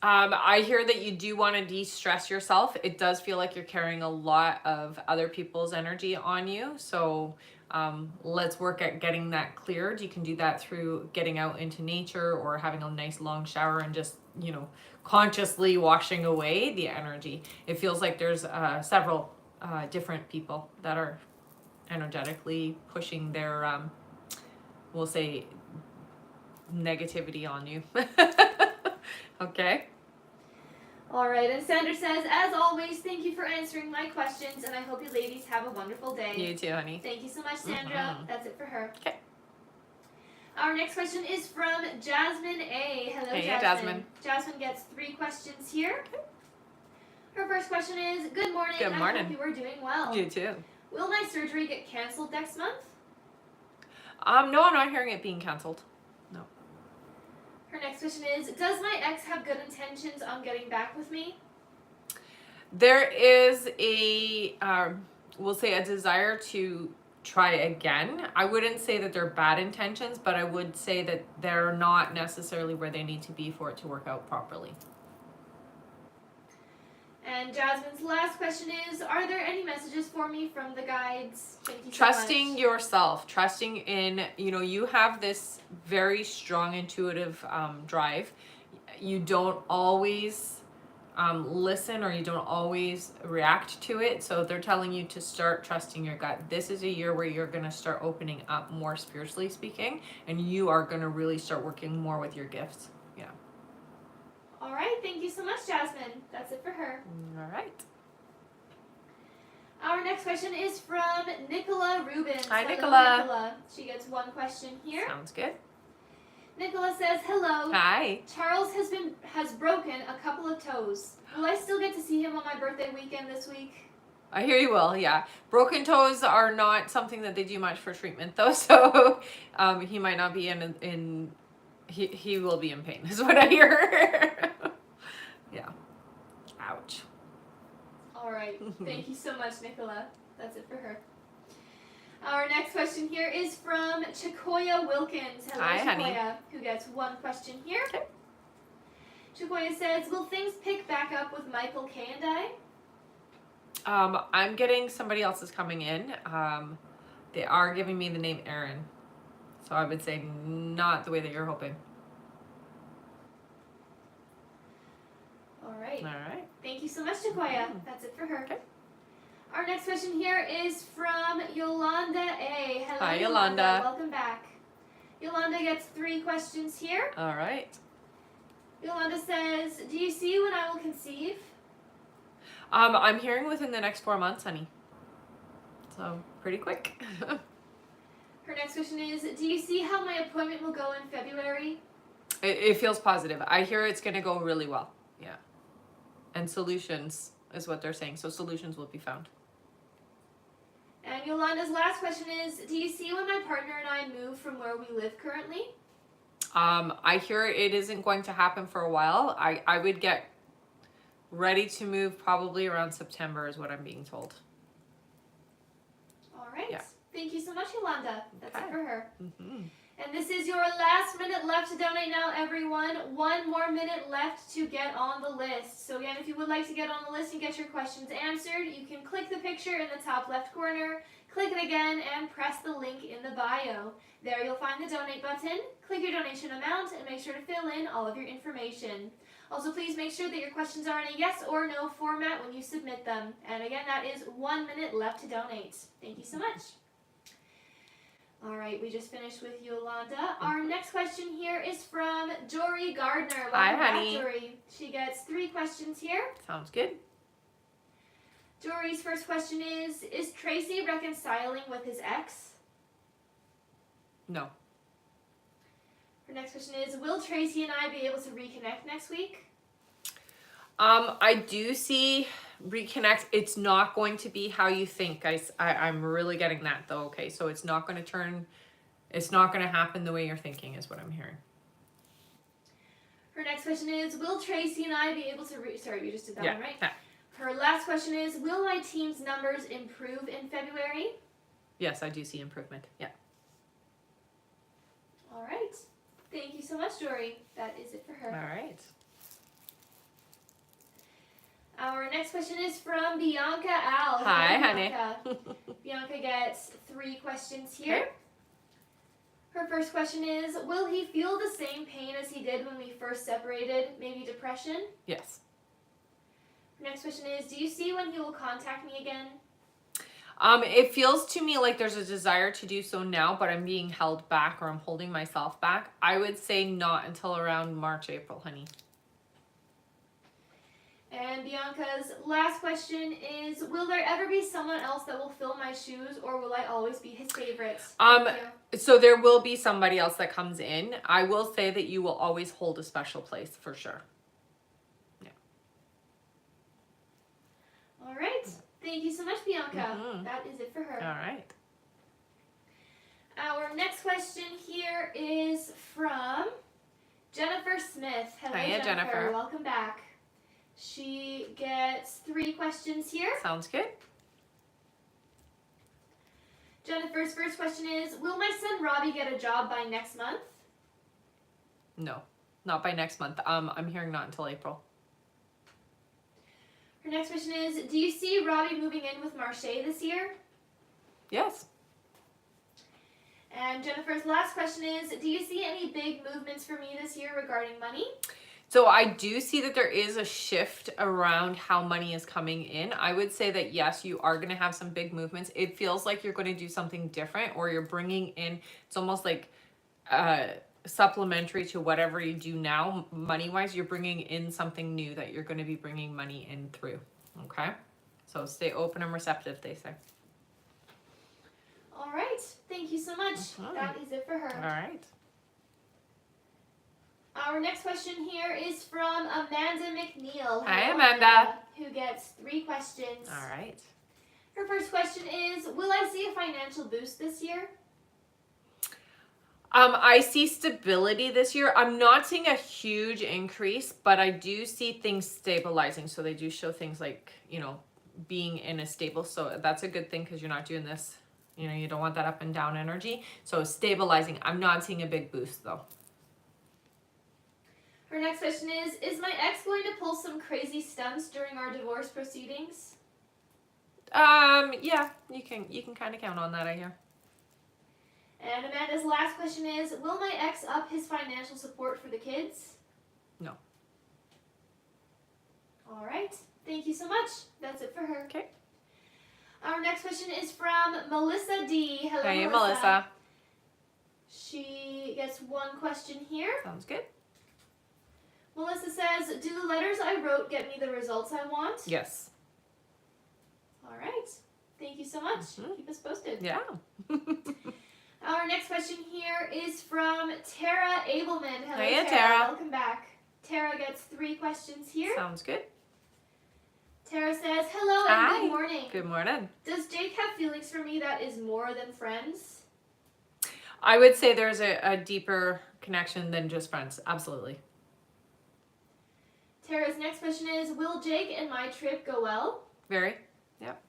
S1: I hear that you do want to de-stress yourself. It does feel like you're carrying a lot of other people's energy on you. So let's work at getting that cleared. You can do that through getting out into nature or having a nice long shower and just, consciously washing away the energy. It feels like there's several different people that are energetically pushing their, we'll say, negativity on you. Okay.
S2: All right, and Sandra says, as always, thank you for answering my questions, and I hope you ladies have a wonderful day.
S1: You too, honey.
S2: Thank you so much, Sandra. That's it for her.
S1: Okay.
S2: Our next question is from Jasmine A. Hello,
S1: Hey,
S2: Jasmine.
S1: Jasmine.
S2: Jasmine gets 3 questions here. Her first question is, good morning.
S1: Good morning.
S2: I hope you are doing well.
S1: You too.
S2: Will my surgery get canceled next month?
S1: No, I'm not hearing it being canceled. No.
S2: Her next question is, does my ex have good intentions on getting back with me?
S1: There is a, we'll say, a desire to try again. I wouldn't say that they're bad intentions, but I would say that they're not necessarily where they need to be for it to work out properly.
S2: And Jasmine's last question is, are there any messages for me from the guides? Thank you so
S1: Trusting
S2: much.
S1: yourself, trusting in, you have this very strong intuitive drive. You don't always listen, or you don't always react to it. So they're telling you to start trusting your gut. This is a year where you're going to start opening up more spiritually speaking, and you are going to really start working more with your gifts. Yeah.
S2: All right, thank you so much, Jasmine. That's it for her.
S1: All right.
S2: Our next question is from Nicola Rubens.
S1: Hi,
S2: Hello,
S1: Nicola.
S2: Nicola. She gets one question here.
S1: Sounds good.
S2: Nicola says, hello.
S1: Hi.
S2: Charles has broken a couple of toes. Will I still get to see him on my birthday weekend this week?
S1: I hear you will, yeah. Broken toes are not something that they do much for treatment, though, so he might not be he will be in pain, is what I hear. Yeah. Ouch.
S2: All right. Thank you so much, Nicola. That's it for her. Our next question here is from Chakoya Wilkins. Hello,
S1: Hi,
S2: Chakoya,
S1: honey.
S2: who gets one question here.
S1: Okay.
S2: Chakoya says, will things pick back up with Michael K and I?
S1: I'm getting somebody else is coming in. They are giving me the name Aaron. So I would say not the way that you're hoping.
S2: All right.
S1: All right.
S2: Thank you so much, Chakoya. That's it for her.
S1: Okay.
S2: Our next question here is from Yolanda A. Hello,
S1: Hi, Yolanda.
S2: Welcome back. Yolanda gets 3 questions here.
S1: All right.
S2: Yolanda says, do you see when I will conceive?
S1: I'm hearing within the next 4 months, honey. So pretty quick.
S2: Her next question is, do you see how my appointment will go in February?
S1: It feels positive. I hear it's going to go really well. Yeah. And solutions is what they're saying. So solutions will be found.
S2: And Yolanda's last question is, do you see when my partner and I move from where we live currently?
S1: I hear it isn't going to happen for a while. I would get ready to move probably around September is what I'm being told.
S2: All right.
S1: Yeah.
S2: Thank you so much, Yolanda. That's it for her.
S1: Mm-hmm.
S2: And this is your last minute left to donate now, everyone. 1 more minute left to get on the list. So again, if you would like to get on the list and get your questions answered, you can click the picture in the top left corner, click it again, and press the link in the bio. There you'll find the donate button. Click your donation amount and make sure to fill in all of your information. Also, please make sure that your questions are in a yes or no format when you submit them. And again, that is 1 minute left to donate. Thank you so much. All right, we just finished with Yolanda. Our next question here is from Jory Gardner. Welcome
S1: Hi, honey.
S2: back, Jory. She gets 3 questions here.
S1: Sounds good.
S2: Jory's first question is Tracy reconciling with his ex?
S1: No.
S2: Her next question is, will Tracy and I be able to reconnect next week?
S1: I do see reconnect. It's not going to be how you think. I'm really getting that though. Okay, so it's not going to happen the way you're thinking is what I'm hearing.
S2: Her next question is, will Tracy and I be able to sorry, we just did that one, right?
S1: Yeah.
S2: Her last question is, will my team's numbers improve in February?
S1: Yes, I do see improvement. Yeah.
S2: All right. Thank you so much, Jory. That is it for her.
S1: All right.
S2: Our next question is from Bianca Al.
S1: Hi,
S2: Hello,
S1: honey.
S2: Bianca. Bianca gets 3 questions here.
S1: Okay.
S2: Her first question is, will he feel the same pain as he did when we first separated, maybe depression?
S1: Yes.
S2: Her next question is, do you see when he will contact me again?
S1: It feels to me like there's a desire to do so now, but I'm being held back, or I'm holding myself back. I would say not until around March, April, honey.
S2: And Bianca's last question is, will there ever be someone else that will fill my shoes, or will I always be his favorite? Thank you.
S1: So there will be somebody else that comes in. I will say that you will always hold a special place for sure. Yeah.
S2: All right. Thank you so much, Bianca.
S1: Mhm.
S2: That is it for her.
S1: All right.
S2: Our next question here is from Jennifer Smith. Hello,
S1: Hiya, Jennifer.
S2: Welcome back. She gets 3 questions here.
S1: Sounds good.
S2: Jennifer's first question is, will my son Robbie get a job by next month?
S1: No, not by next month. I'm hearing not until April.
S2: Her next question is, do you see Robbie moving in with Marche this year?
S1: Yes.
S2: And Jennifer's last question is, do you see any big movements for me this year regarding money?
S1: So I do see that there is a shift around how money is coming in. I would say that yes, you are going to have some big movements. It feels like you're going to do something different, or you're bringing in, it's almost like supplementary to whatever you do now, money-wise. You're bringing in something new that you're going to be bringing money in through. Okay? So stay open and receptive, they say.
S2: All right. Thank you so much. That is it for her.
S1: All right.
S2: Our next question here is from Amanda McNeil.
S1: Hi, Amanda.
S2: Who gets 3 questions.
S1: All right.
S2: Her first question is, will I see a financial boost this year?
S1: I see stability this year. I'm not seeing a huge increase, but I do see things stabilizing. So they do show things like, you know, being in a stable. So that's a good thing because you're not doing this. You know, you don't want that up and down energy. So stabilizing. I'm not seeing a big boost though.
S2: Her next question is my ex going to pull some crazy stunts during our divorce proceedings?
S1: Yeah, you can kind of count on that, I hear.
S2: And Amanda's last question is, will my ex up his financial support for the kids?
S1: No.
S2: All right. Thank you so much. That's it for her.
S1: Okay.
S2: Our next question is from Melissa D. Hello,
S1: Hey, Melissa.
S2: She gets 1 question here.
S1: Sounds good.
S2: Melissa says, do the letters I wrote get me the results I want?
S1: Yes.
S2: All right. Thank you so much. Keep us posted.
S1: Yeah.
S2: Our next question here is from Tara Abelman. Hello,
S1: Hiya,
S2: Tara.
S1: Tara.
S2: Welcome back. Tara gets 3 questions here.
S1: Sounds good.
S2: Tara says, hello and
S1: Hi.
S2: good morning.
S1: Good morning.
S2: Does Jake have feelings for me that is more than friends?
S1: I would say there's a deeper connection than just friends. Absolutely.
S2: Tara's next question is, will Jake and my trip go well?
S1: Very. Yep.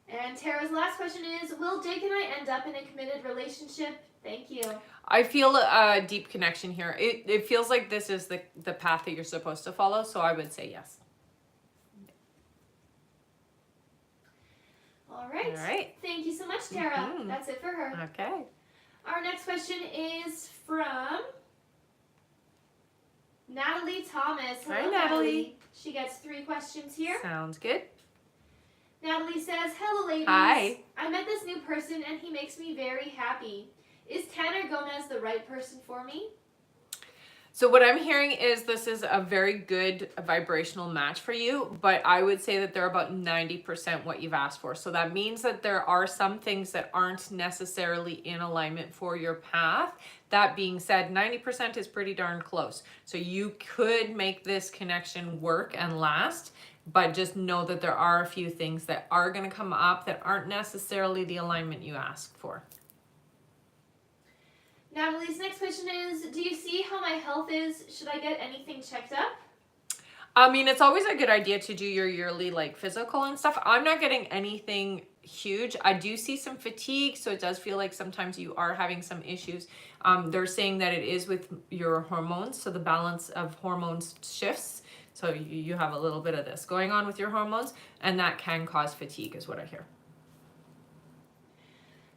S2: And Tara's last question is, will Jake and I end up in a committed relationship? Thank you.
S1: I feel a deep connection here. It feels like this is the path that you're supposed to follow, so I would say yes.
S2: All right.
S1: All right.
S2: Thank you so much, Tara. That's it for her.
S1: Okay.
S2: Our next question is from Natalie Thomas. Hello,
S1: Hi, Natalie.
S2: She gets 3 questions here.
S1: Sounds good.
S2: Natalie says, hello, ladies.
S1: Hi.
S2: I met this new person and he makes me very happy. Is Tanner Gomez the right person for me?
S1: So what I'm hearing is this is a very good vibrational match for you, but I would say that they're about 90% what you've asked for. So that means that there are some things that aren't necessarily in alignment for your path. That being said, 90% is pretty darn close. So you could make this connection work and last, but just know that there are a few things that are going to come up that aren't necessarily the alignment you asked for.
S2: Natalie's next question is, do you see how my health is? Should I get anything checked up?
S1: I mean, it's always a good idea to do your yearly like physical and stuff. I'm not getting anything huge. I do see some fatigue, so it does feel like sometimes you are having some issues. They're saying that it is with your hormones, so the balance of hormones shifts. So you have a little bit of this going on with your hormones, and that can cause fatigue is what I hear.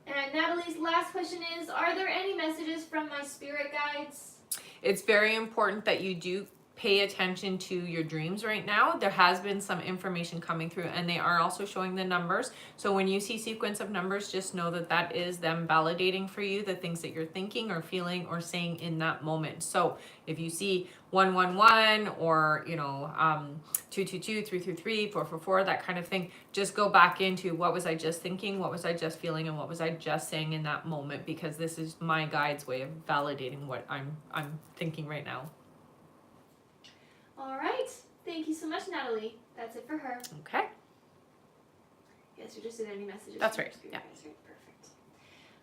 S2: And Natalie's last question is, are there any messages from my spirit guides?
S1: It's very important that you do pay attention to your dreams right now. There has been some information coming through, and they are also showing the numbers. So when you see sequence of numbers, just know that that is them validating for you the things that you're thinking or feeling or saying in that moment. So if you see 111 or 222, 333, 444, that kind of thing, just go back into what was I just thinking, what was I just feeling, and what was I just saying in that moment, because this is my guide's way of validating what I'm thinking right now.
S2: All right. Thank you so much, Natalie. That's it for her.
S1: Okay.
S2: Yes, you just did any messages.
S1: That's right. Yeah.
S2: Perfect.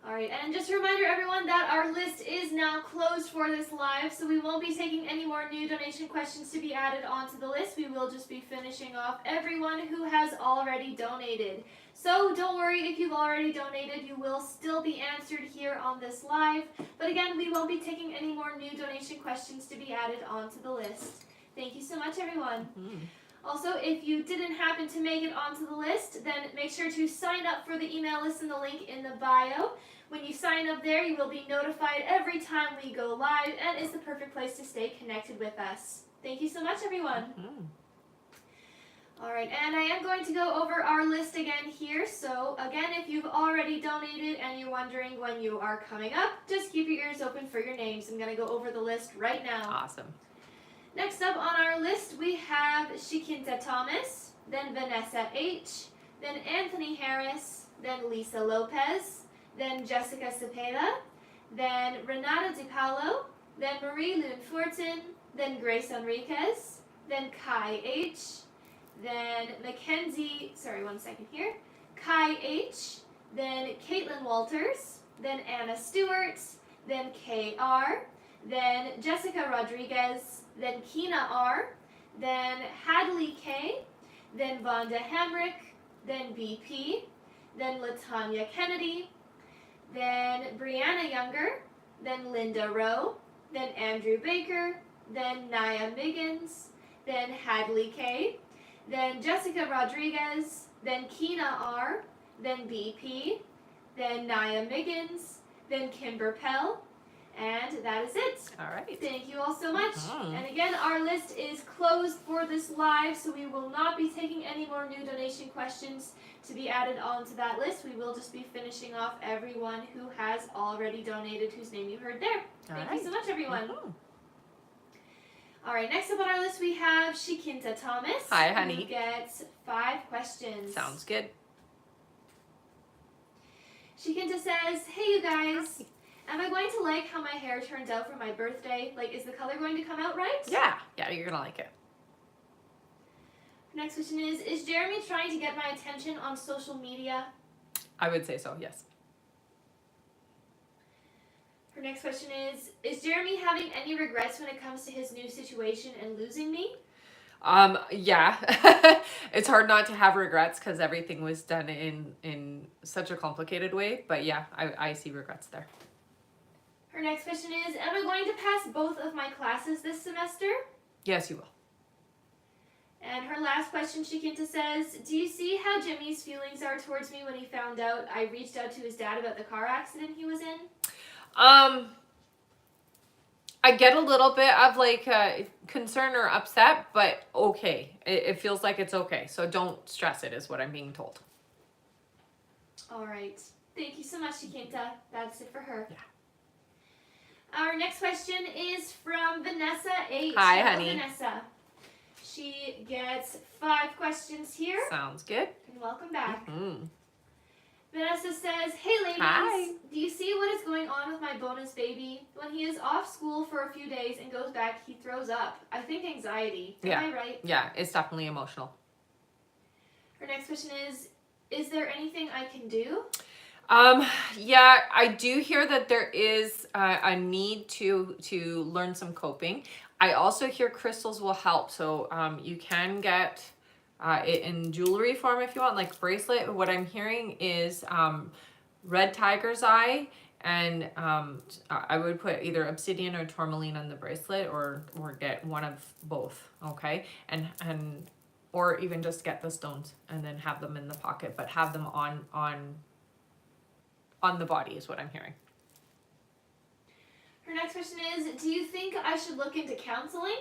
S2: All right, and just a reminder, everyone, that our list is now closed for this live, so we won't be taking any more new donation questions to be added onto the list. We will just be finishing off everyone who has already donated. So don't worry if you've already donated, you will still be answered here on this live. But again, we won't be taking any more new donation questions to be added onto the list. Thank you so much, everyone. Also, if you didn't happen to make it onto the list, then make sure to sign up for the email list in the link in the bio. When you sign up there, you will be notified every time we go live, and it's the perfect place to stay connected with us. Thank you so much, everyone. All right, and I am going to go over our list again here. So again, if you've already donated and you're wondering when you are coming up, just keep your ears open for your names. I'm going to go over the list right now.
S1: Awesome.
S2: Next up on our list, we have Shikinta Thomas, then Vanessa H., then Anthony Harris, then Lisa Lopez, then Jessica Cepeda, then Renata DiPaolo, then Marie Lune Fortin, then Grace Enriquez, then Kai H., then Kai H., then Caitlin Walters, then Anna Stewart, then KR, then Jessica Rodriguez, then Kina R, then Hadley K, then Vonda Hamrick, then BP, then Latanya Kennedy, then Brianna Younger, then Linda Rowe, then Andrew Baker, then Naya Miggins, then Hadley K, then Jessica Rodriguez, then Kina R, then BP, then Naya Miggins, then Kimber Pell, and that is it.
S1: All right.
S2: Thank you all so much. And again, our list is closed for this live, so we will not be taking any more new donation questions to be added onto that list. We will just be finishing off everyone who has already donated, whose name you heard there. Thank you so much, everyone. All right, next up on our list we have Shikinta Thomas.
S1: Hi, honey.
S2: Who gets 5 questions.
S1: Sounds good.
S2: Shikinta says, hey you guys, am I going to like how my hair turns out for my birthday? Like, is the color going to come out right?
S1: Yeah, you're gonna like it.
S2: Next question is Jeremy trying to get my attention on social media?
S1: I would say so, yes.
S2: Her next question is Jeremy having any regrets when it comes to his new situation and losing me?
S1: Yeah. It's hard not to have regrets because everything was done in such a complicated way, but yeah, I see regrets there.
S2: Her next question is, am I going to pass both of my classes this semester?
S1: Yes, you will.
S2: And her last question, Shikinta says, do you see how Jimmy's feelings are towards me when he found out I reached out to his dad about the car accident he was in?
S1: I get a little bit of like concern or upset, but okay. It feels like it's okay. So don't stress it is what I'm being told.
S2: All right. Thank you so much, Shikinta. That's it for her.
S1: Yeah.
S2: Our next question is from Vanessa H.
S1: Hi,
S2: Hello,
S1: honey.
S2: Vanessa. She gets 5 questions here.
S1: Sounds good.
S2: And welcome back.
S1: Mm-hmm.
S2: Vanessa says, hey ladies,
S1: Hi.
S2: Do you see what is going on with my bonus baby? When he is off school for a few days and goes back, he throws up. I think anxiety. Am I right?
S1: Yeah, it's definitely emotional.
S2: Her next question is there anything I can do?
S1: Yeah, I do hear that there is a need to learn some coping. I also hear crystals will help. So you can get it in jewelry form if you want, like bracelet. What I'm hearing is red tiger's eye, and I would put either obsidian or tourmaline on the bracelet, or get one of both. Okay, and or even just get the stones and then have them in the pocket, but have them on the body is what I'm hearing.
S2: Her next question is, do you think I should look into counseling?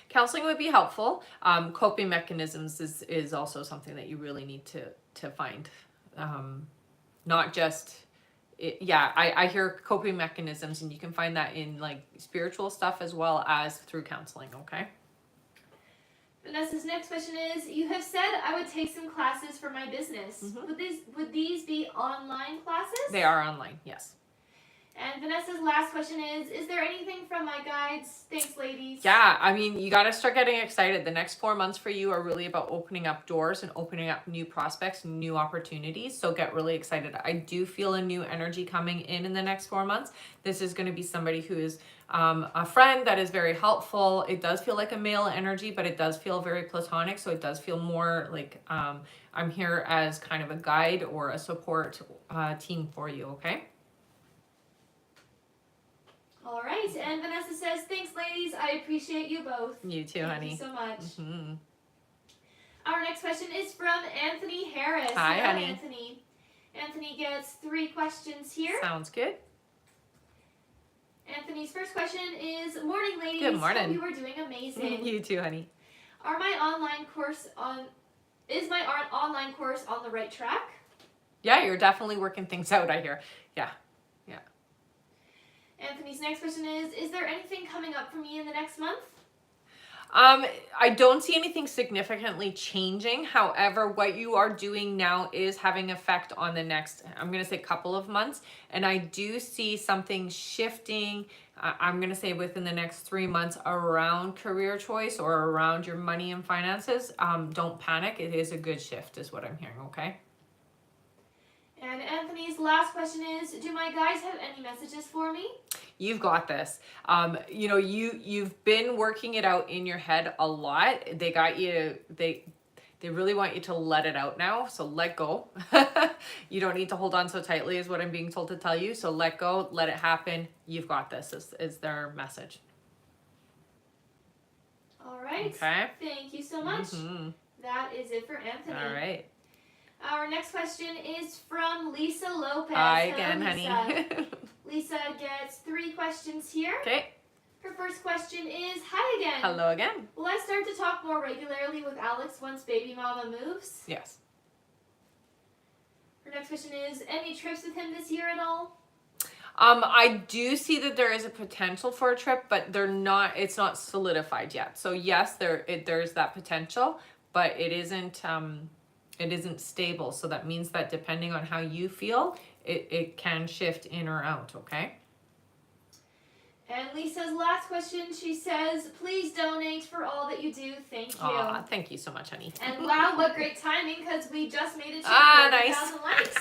S1: Counseling would be helpful. Coping mechanisms is also something that you really need to find. Not just, I hear coping mechanisms, and you can find that in like spiritual stuff as well as through counseling, okay?
S2: Vanessa's next question is, you have said I would take some classes for my business.
S1: Mm-hmm.
S2: Would these be online classes?
S1: They are online, yes.
S2: And Vanessa's last question is there anything from my guides? Thanks, ladies.
S1: Yeah, I mean, you got to start getting excited. The next 4 months for you are really about opening up doors and opening up new prospects, new opportunities. So get really excited. I do feel a new energy coming in the next 4 months. This is going to be somebody who is a friend that is very helpful. It does feel like a male energy, but it does feel very platonic. So it does feel more like I'm here as kind of a guide or a support team for you, okay?
S2: All right, and Vanessa says, thanks, ladies. I appreciate you both.
S1: You too,
S2: Thank
S1: honey.
S2: you so much.
S1: Mm-hmm.
S2: question is from Anthony Harris.
S1: Hi,
S2: Hello,
S1: honey.
S2: Anthony. Anthony gets 3 questions here.
S1: Sounds good.
S2: Anthony's first question is, morning, ladies.
S1: Good morning.
S2: Hope you are doing amazing.
S1: You too, honey.
S2: Is my online course on the right track?
S1: Yeah, you're definitely working things out, I hear. Yeah.
S2: Anthony's next question is there anything coming up for me in the next month?
S1: I don't see anything significantly changing. However, what you are doing now is having effect on the next, I'm going to say, couple of months. And I do see something shifting, I'm going to say within the next 3 months, around career choice or around your money and finances. Don't panic. It is a good shift is what I'm hearing, okay?
S2: And Anthony's last question is, do my guys have any messages for me?
S1: You've got this. You know, you've been working it out in your head a lot. They got you, they really want you to let it out now. So let go. You don't need to hold on so tightly is what I'm being told to tell you. So let go, let it happen. You've got this is their message.
S2: All right.
S1: Okay.
S2: Thank you so much. That is it for Anthony.
S1: All right.
S2: Our next question is from Lisa Lopez.
S1: Hi
S2: Hello,
S1: again,
S2: Lisa.
S1: honey.
S2: Lisa gets 3 questions here.
S1: Okay.
S2: Her first question is, hi again.
S1: Hello again.
S2: Will I start to talk more regularly with Alex once baby mama moves?
S1: Yes.
S2: Her next question is, any trips with him this year at all?
S1: I do see that there is a potential for a trip, but it's not solidified yet. So yes, there's that potential, but it isn't stable. So that means that depending on how you feel, it can shift in or out, okay?
S2: And Lisa's last question, she says, please donate for all that you do. Thank you.
S1: Aw, thank you so much, honey.
S2: And wow, what great timing, because we just made it to 40,000
S1: nice.
S2: likes.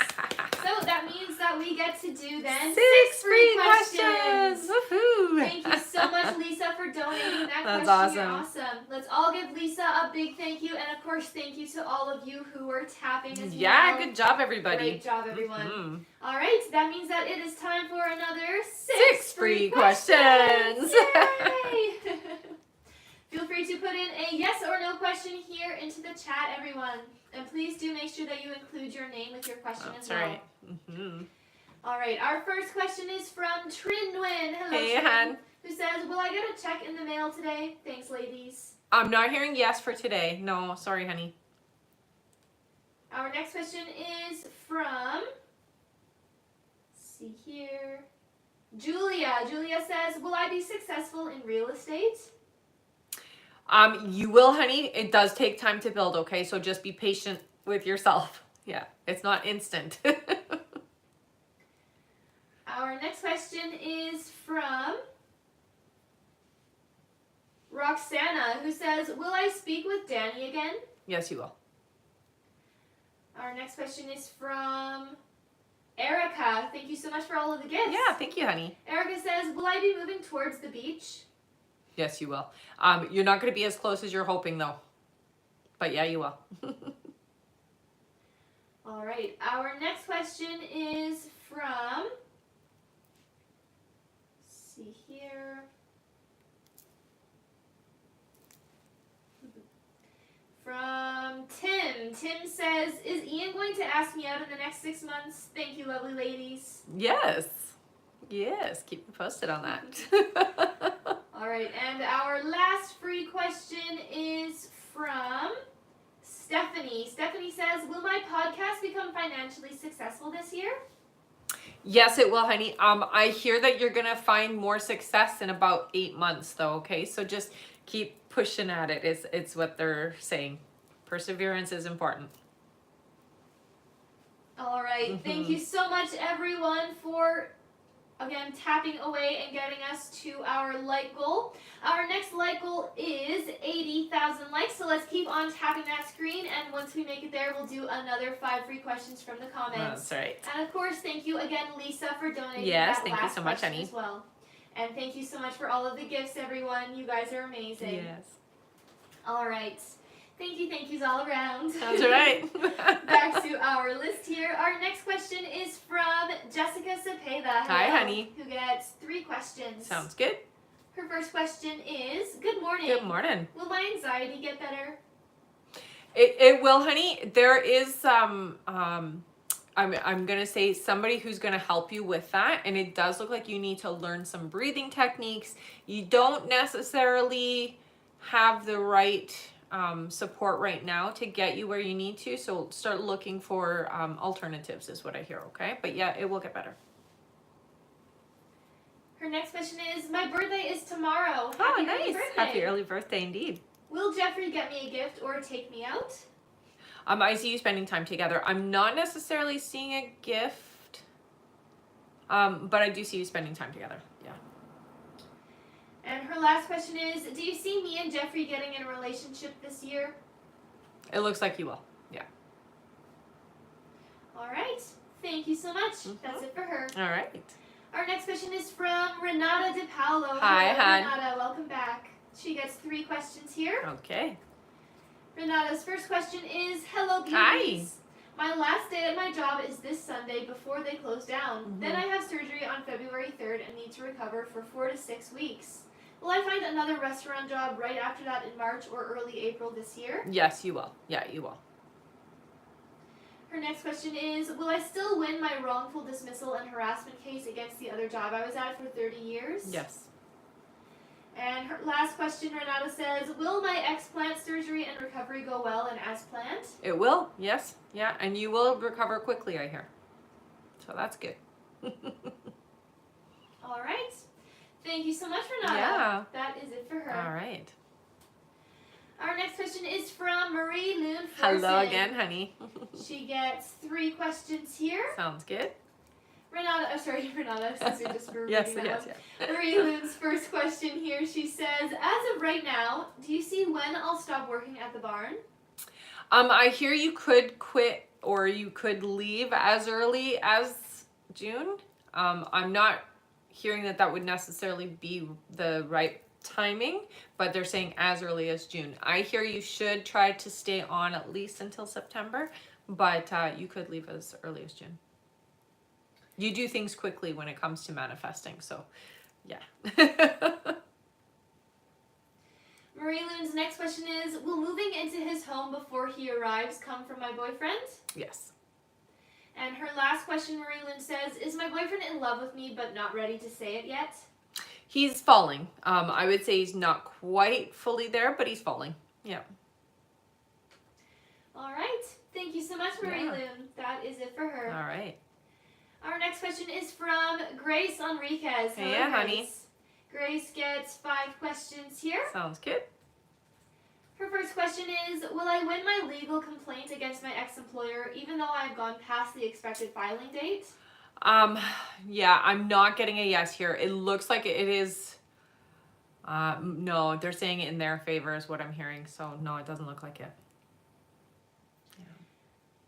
S2: So that means that we get to do then
S1: 6
S2: free questions.
S1: Woohoo!
S2: Thank you so much, Lisa, for donating that
S1: That's
S2: question. You're
S1: awesome.
S2: awesome. Let's all give Lisa a big thank you. And of course, thank you to all of you who were tapping as
S1: Yeah,
S2: well.
S1: good job, everybody.
S2: Great job, everyone.
S1: Mm-hmm.
S2: All right, that means that it is time for another
S1: 6 free questions.
S2: Yay! Feel free to put in a yes or no question here into the chat, everyone. And please do make sure that you include your name with your question as well.
S1: That's right.
S2: All right, our first question is from Trinwin. Hello,
S1: Hey,
S2: Trin,
S1: hon.
S2: who says, will I get a check in the mail today? Thanks, ladies.
S1: I'm not hearing yes for today. No, sorry, honey.
S2: Our next question is from, let's see here, Julia. Julia says, will I be successful in real estate?
S1: You will, honey. It does take time to build, okay? So just be patient with yourself. Yeah, it's not instant.
S2: Our next question is from Roxana, who says, will I speak with Danny again?
S1: Yes, you will.
S2: Our next question is from Erica. Thank you so much for all of the gifts.
S1: Yeah, thank you, honey.
S2: Erica says, will I be moving towards the beach?
S1: Yes, you will. You're not going to be as close as you're hoping, though. But yeah, you will.
S2: All right. Our next question is from, let's see here. From Tim. Tim says, is Ian going to ask me out in the next 6 months? Thank you, lovely ladies.
S1: Yes. Yes. Keep me posted on that.
S2: All right, and our last free question is from Stephanie. Stephanie says, will my podcast become financially successful this year?
S1: Yes, it will, honey. I hear that you're going to find more success in about 8 months, though, okay? So just keep pushing at it. It's what they're saying. Perseverance is important.
S2: All right, thank you so much, everyone, for again tapping away and getting us to our like goal. Our next like goal is 80,000 likes, so let's keep on tapping that screen, and once we make it there, we'll do another 5 free questions from the comments.
S1: That's right.
S2: And of course, thank you again, Lisa, for donating
S1: Yes,
S2: that
S1: thank you
S2: last
S1: so much,
S2: question
S1: honey.
S2: as well. And thank you so much for all of the gifts, everyone. You guys are amazing.
S1: Yes.
S2: All right. Thank yous all around.
S1: That's right.
S2: Back to our list here. Our next question is from Jessica Cepeda.
S1: Hi,
S2: Hello,
S1: honey.
S2: Who gets 3 questions.
S1: Sounds good.
S2: Her first question is, good morning.
S1: Good morning.
S2: Will my anxiety get better?
S1: It will, honey. There is I'm gonna say somebody who's gonna help you with that, and it does look like you need to learn some breathing techniques. You don't necessarily have the right support right now to get you where you need to, so start looking for alternatives is what I hear. Okay, but yeah, it will get better.
S2: Her next question is, my birthday is tomorrow.
S1: Oh,
S2: Happy
S1: nice.
S2: early birthday.
S1: Happy early birthday indeed.
S2: Will Jeffrey get me a gift or take me out?
S1: I see you spending time together. I'm not necessarily seeing a gift, but I do see you spending time together. Yeah.
S2: And her last question is, do you see me and Jeffrey getting in a relationship this year?
S1: It looks like you will. Yeah.
S2: All right. Thank you so much. That's it for her.
S1: All right.
S2: Our next question is from Renata DePaolo.
S1: Hi,
S2: Hello,
S1: hon.
S2: Renata. Welcome back. She gets 3 questions here.
S1: Okay.
S2: Renata's first question is, hello, beauties.
S1: Hi.
S2: My last day at my job is this Sunday before they close down. Then I have surgery on February 3rd and need to recover for 4 to 6 weeks. Will I find another restaurant job right after that in March or early April this year?
S1: Yes, you will. Yeah, you will.
S2: Her next question is, will I still win my wrongful dismissal and harassment case against the other job I was at for 30 years?
S1: Yes.
S2: And her last question, Renata says, will my explant surgery and recovery go well and as planned?
S1: It will. Yes. Yeah, and you will recover quickly, I hear. So that's good.
S2: All right. Thank you so much, Renata.
S1: Yeah.
S2: That is it for her.
S1: All right.
S2: Our next question is from Marie Loon.
S1: Hello again, honey.
S2: She gets 3 questions here.
S1: Sounds good.
S2: Renata, since we just were
S1: Yes,
S2: reading
S1: yes,
S2: that
S1: yes.
S2: one. Marie Loon's first question here, she says, as of right now, do you see when I'll stop working at the barn?
S1: I hear you could quit or you could leave as early as June. I'm not hearing that would necessarily be the right timing, but they're saying as early as June. I hear you should try to stay on at least until September, but you could leave as early as June. You do things quickly when it comes to manifesting, so yeah.
S2: Marie Loon's next question is, will moving into his home before he arrives come from my boyfriend?
S1: Yes.
S2: And her last question, Marie Loon says, is my boyfriend in love with me but not ready to say it yet?
S1: He's falling. I would say he's not quite fully there, but he's falling. Yeah.
S2: All right. Thank you so much, Marie Loon. That is it for her.
S1: All right.
S2: Our next question is from Grace Enriquez.
S1: Hello, yeah,
S2: Grace.
S1: honey.
S2: Grace gets 5 questions here.
S1: Sounds good.
S2: Her first question is, will I win my legal complaint against my ex-employer even though I've gone past the expected filing date?
S1: Yeah, I'm not getting a yes here. It looks like it is, no, they're saying it in their favor is what I'm hearing. So no, it doesn't look like it. Yeah.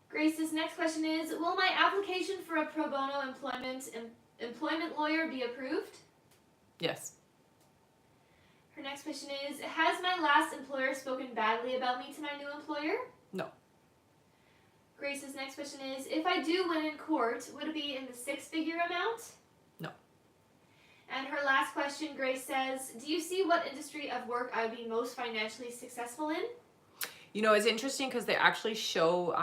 S2: Grace's next question is, will my application for a pro bono employment lawyer be approved?
S1: Yes.
S2: Her next question is, has my last employer spoken badly about me to my new employer?
S1: No.
S2: Grace's next question is, if I do win in court, would it be in the 6-figure amount?
S1: No. And
S2: her last question, Grace says, do you see what industry of work I would be most financially successful in?
S1: You know, it's interesting because they actually show,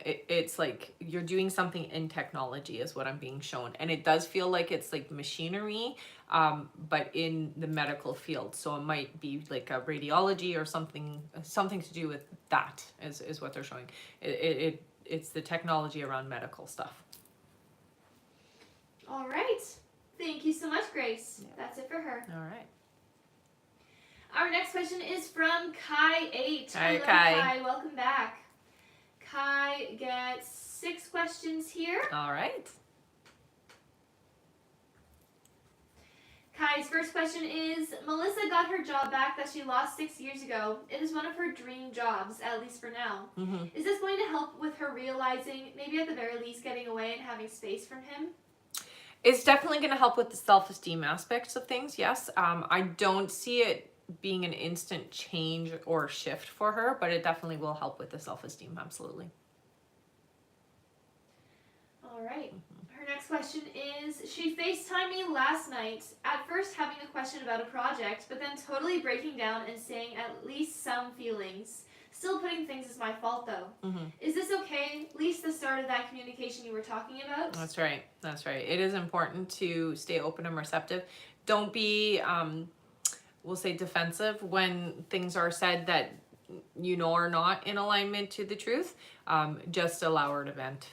S1: it's like you're doing something in technology is what I'm being shown. And it does feel like it's like machinery, but in the medical field. So it might be like a radiology or something to do with that is what they're showing. It's the technology around medical stuff.
S2: All right. Thank you so much, Grace.
S1: Yeah.
S2: That's it for her.
S1: All right.
S2: Our next question is from Kai8.
S1: Hi,
S2: Hello,
S1: Kai.
S2: Welcome back. Kai gets 6 questions here.
S1: All right.
S2: Kai's first question is, Melissa got her job back that she lost 6 years ago. It is one of her dream jobs, at least for now.
S1: Mm-hmm.
S2: Is this going to help with her realizing, maybe at the very least, getting away and having space from him?
S1: It's definitely going to help with the self-esteem aspects of things, yes. I don't see it being an instant change or shift for her, but it definitely will help with the self-esteem, absolutely.
S2: All right. Her next question is, she FaceTimed me last night, at first having a question about a project, but then totally breaking down and saying at least some feelings. Still putting things as my fault though. Is this okay? At least the start of that communication you were talking about.
S1: That's right. That's right. It is important to stay open and receptive. Don't be, we'll say, defensive when things are said that you know are not in alignment to the truth. Just allow her to vent.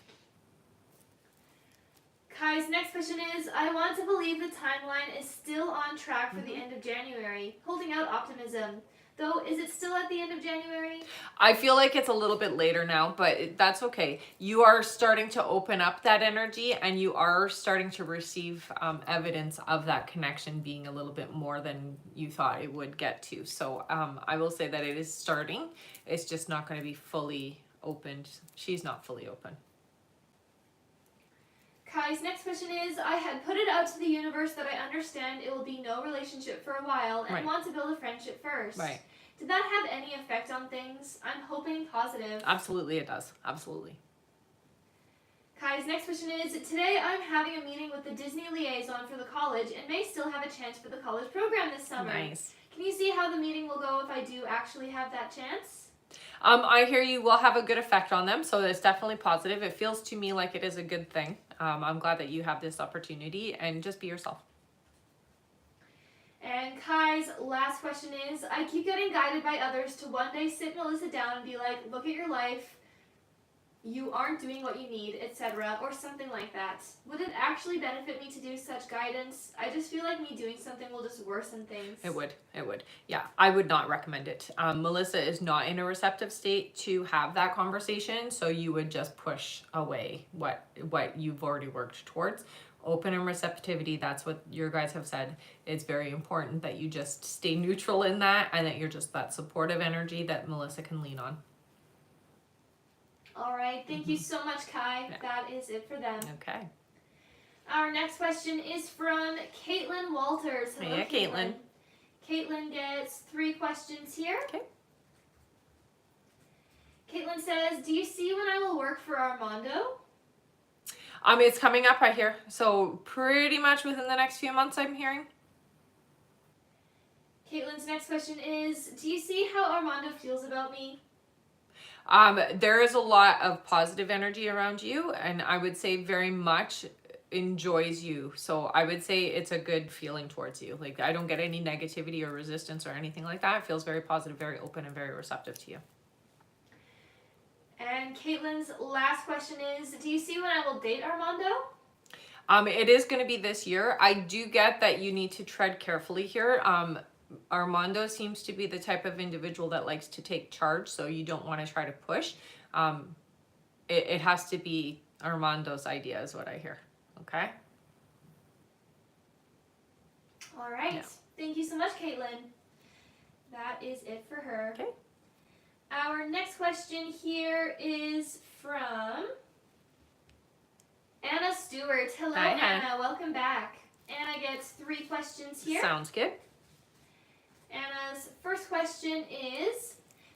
S2: Kai's next question is, I want to believe the timeline is still on track for the end of January, holding out optimism. Though, is it still at the end of January?
S1: I feel like it's a little bit later now, but that's okay. You are starting to open up that energy, and you are starting to receive evidence of that connection being a little bit more than you thought it would get to. So I will say that it is starting. It's just not going to be fully opened. She's not fully open.
S2: Kai's next question is, I had put it out to the universe that I understand it will be no relationship for a while and want to build a friendship first.
S1: Right.
S2: Did that have any effect on things? I'm hoping positive.
S1: Absolutely it does. Absolutely.
S2: Kai's next question is, today I'm having a meeting with the Disney liaison for the college and may still have a chance for the college program this summer.
S1: Nice.
S2: Can you see how the meeting will go if I do actually have that chance?
S1: I hear you will have a good effect on them, so it's definitely positive. It feels to me like it is a good thing. I'm glad that you have this opportunity, and just be yourself.
S2: And Kai's last question is, I keep getting guided by others to one day sit Melissa down and be like, look at your life, you aren't doing what you need, etc., or something like that. Would it actually benefit me to do such guidance? I just feel like me doing something will just worsen things.
S1: It would. Yeah, I would not recommend it. Melissa is not in a receptive state to have that conversation, so you would just push away what you've already worked towards. Open and receptivity, that's what your guys have said. It's very important that you just stay neutral in that, and that you're just that supportive energy that Melissa can lean on.
S2: All right, thank you so much, Kai. Yeah. That is it for them.
S1: Okay.
S2: Our next question is from Caitlin Walters. Hello,
S1: yeah, Caitlin.
S2: Caitlin gets 3 questions here.
S1: Okay.
S2: Caitlin says, do you see when I will work for Armando?
S1: It's coming up, I hear. So pretty much within the next few months, I'm hearing.
S2: Caitlin's next question is, do you see how Armando feels about me?
S1: There is a lot of positive energy around you, and I would say very much enjoys you. So I would say it's a good feeling towards you. Like, I don't get any negativity or resistance or anything like that. It feels very positive, very open, and very receptive to you.
S2: And Caitlin's last question is, do you see when I will date Armando?
S1: It is going to be this year. I do get that you need to tread carefully here. Armando seems to be the type of individual that likes to take charge, so you don't want to try to push. It has to be Armando's idea is what I hear. Okay?
S2: All right. Yeah. Thank you so much, Caitlin. That is it for her.
S1: Okay.
S2: Our next question here is from Anna Stewart. Hello,
S1: Hi,
S2: Anna. Welcome back. Anna gets 3 questions here.
S1: Sounds good.
S2: Anna's first question is,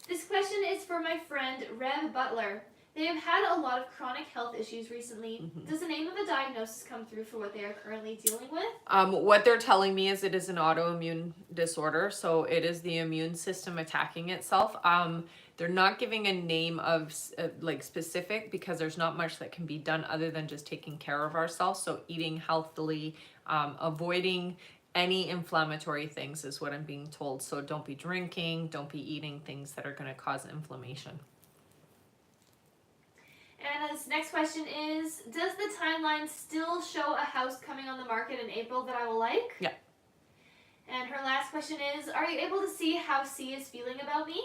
S2: this question is for my friend Rev Butler. They have had a lot of chronic health issues recently. Does the name of the diagnosis come through for what they are currently dealing with?
S1: What they're telling me is it is an autoimmune disorder, so it is the immune system attacking itself. They're not giving a name of like specific, because there's not much that can be done other than just taking care of ourselves. So eating healthily, avoiding any inflammatory things is what I'm being told. So don't be drinking, don't be eating things that are going to cause inflammation.
S2: Anna's next question is, does the timeline still show a house coming on the market in April that I will like?
S1: Yeah.
S2: And her last question is, are you able to see how C is feeling about me?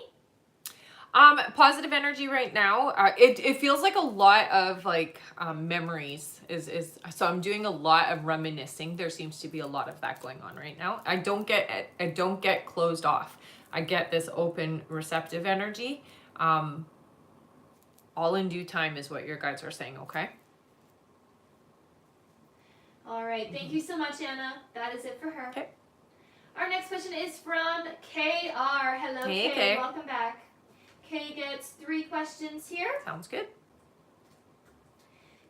S1: Positive energy right now. It feels like a lot of like memories is so I'm doing a lot of reminiscing. There seems to be a lot of that going on right now. I don't get closed off. I get this open, receptive energy. All in due time is what your guides are saying. Okay.
S2: All right. Thank you so much, Anna. That is it for her.
S1: Okay.
S2: Our next question is from KR. Hello,
S1: hey,
S2: Kay. Welcome back. Kay gets 3 questions here.
S1: Sounds good.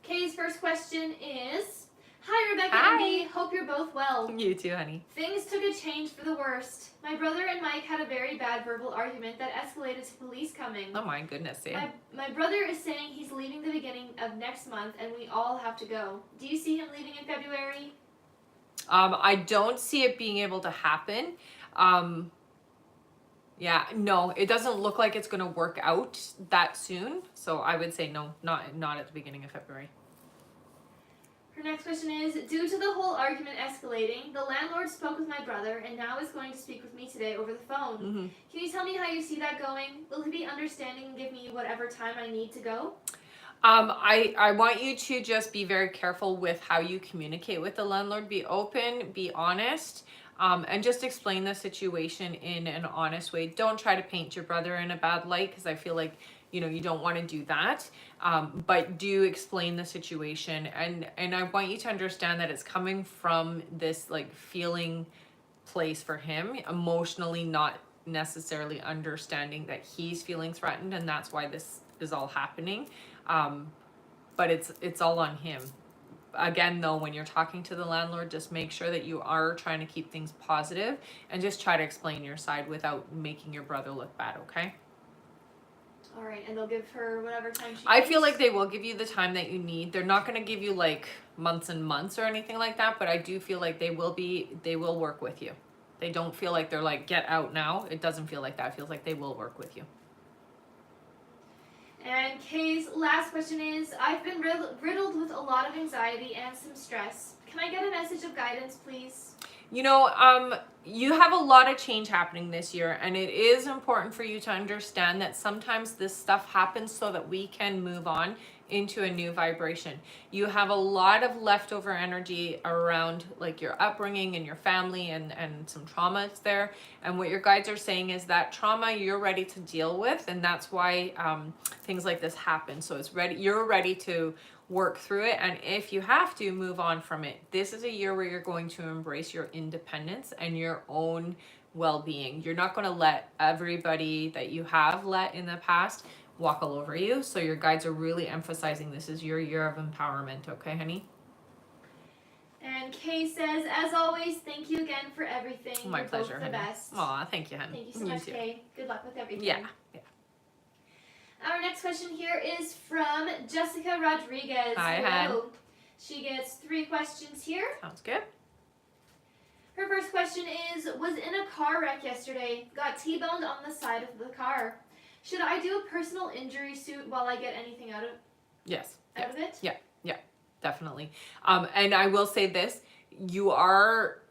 S2: Kay's first question is, Hi, Rebecca
S1: Hi.
S2: and Dee. Hope you're both well.
S1: You too, honey.
S2: Things took a change for the worst. My brother and Mike had a very bad verbal argument that escalated to police coming.
S1: Oh my goodness, eh?
S2: My brother is saying he's leaving the beginning of next month and we all have to go. Do you see him leaving in February?
S1: I don't see it being able to happen. Yeah, no, it doesn't look like it's going to work out that soon. So I would say no, not at the beginning of February.
S2: Her next question is, due to the whole argument escalating, the landlord spoke with my brother and now is going to speak with me today over the phone.
S1: Mm-hmm.
S2: Can you tell me how you see that going? Will he be understanding and give me whatever time I need to go?
S1: I want you to just be very careful with how you communicate with the landlord. Be open, be honest, and just explain the situation in an honest way. Don't try to paint your brother in a bad light, because I feel like, you know, you don't want to do that. But do explain the situation, and I want you to understand that it's coming from this like feeling place for him, emotionally not necessarily understanding that he's feeling threatened, and that's why this is all happening. But it's all on him. Again, though, when you're talking to the landlord, just make sure that you are trying to keep things positive and just try to explain your side without making your brother look bad, okay?
S2: All right, and they'll give her whatever time she
S1: I
S2: needs?
S1: feel like they will give you the time that you need. They're not going to give you like months and months or anything like that, but I do feel like they will work with you. They don't feel like they're like, get out now. It doesn't feel like that. It feels like they will work with you.
S2: And Kay's last question is, I've been riddled with a lot of anxiety and some stress. Can I get a message of guidance, please?
S1: You know, you have a lot of change happening this year, and it is important for you to understand that sometimes this stuff happens so that we can move on into a new vibration. You have a lot of leftover energy around like your upbringing and your family and some traumas there. And what your guides are saying is that trauma you're ready to deal with, and that's why things like this happen. So you're ready to work through it, and if you have to, move on from it. This is a year where you're going to embrace your independence and your own well-being. You're not going to let everybody that you have let in the past walk all over you. So your guides are really emphasizing this is your year of empowerment, okay, honey?
S2: And Kay says, as always, thank you again for everything.
S1: My
S2: You're
S1: pleasure,
S2: both the
S1: honey.
S2: best.
S1: Aw, thank you, honey.
S2: Thank you so much,
S1: too.
S2: Kay. Good luck with everything.
S1: Yeah.
S2: Our next question here is from Jessica Rodriguez.
S1: Hi,
S2: Hello. She gets 3 questions here.
S1: Sounds good.
S2: Her first question is, was in a car wreck yesterday. Got T-boned on the side of the car. Should I do a personal injury suit while I get anything out of it?
S1: Yeah, definitely. And I will say this, you are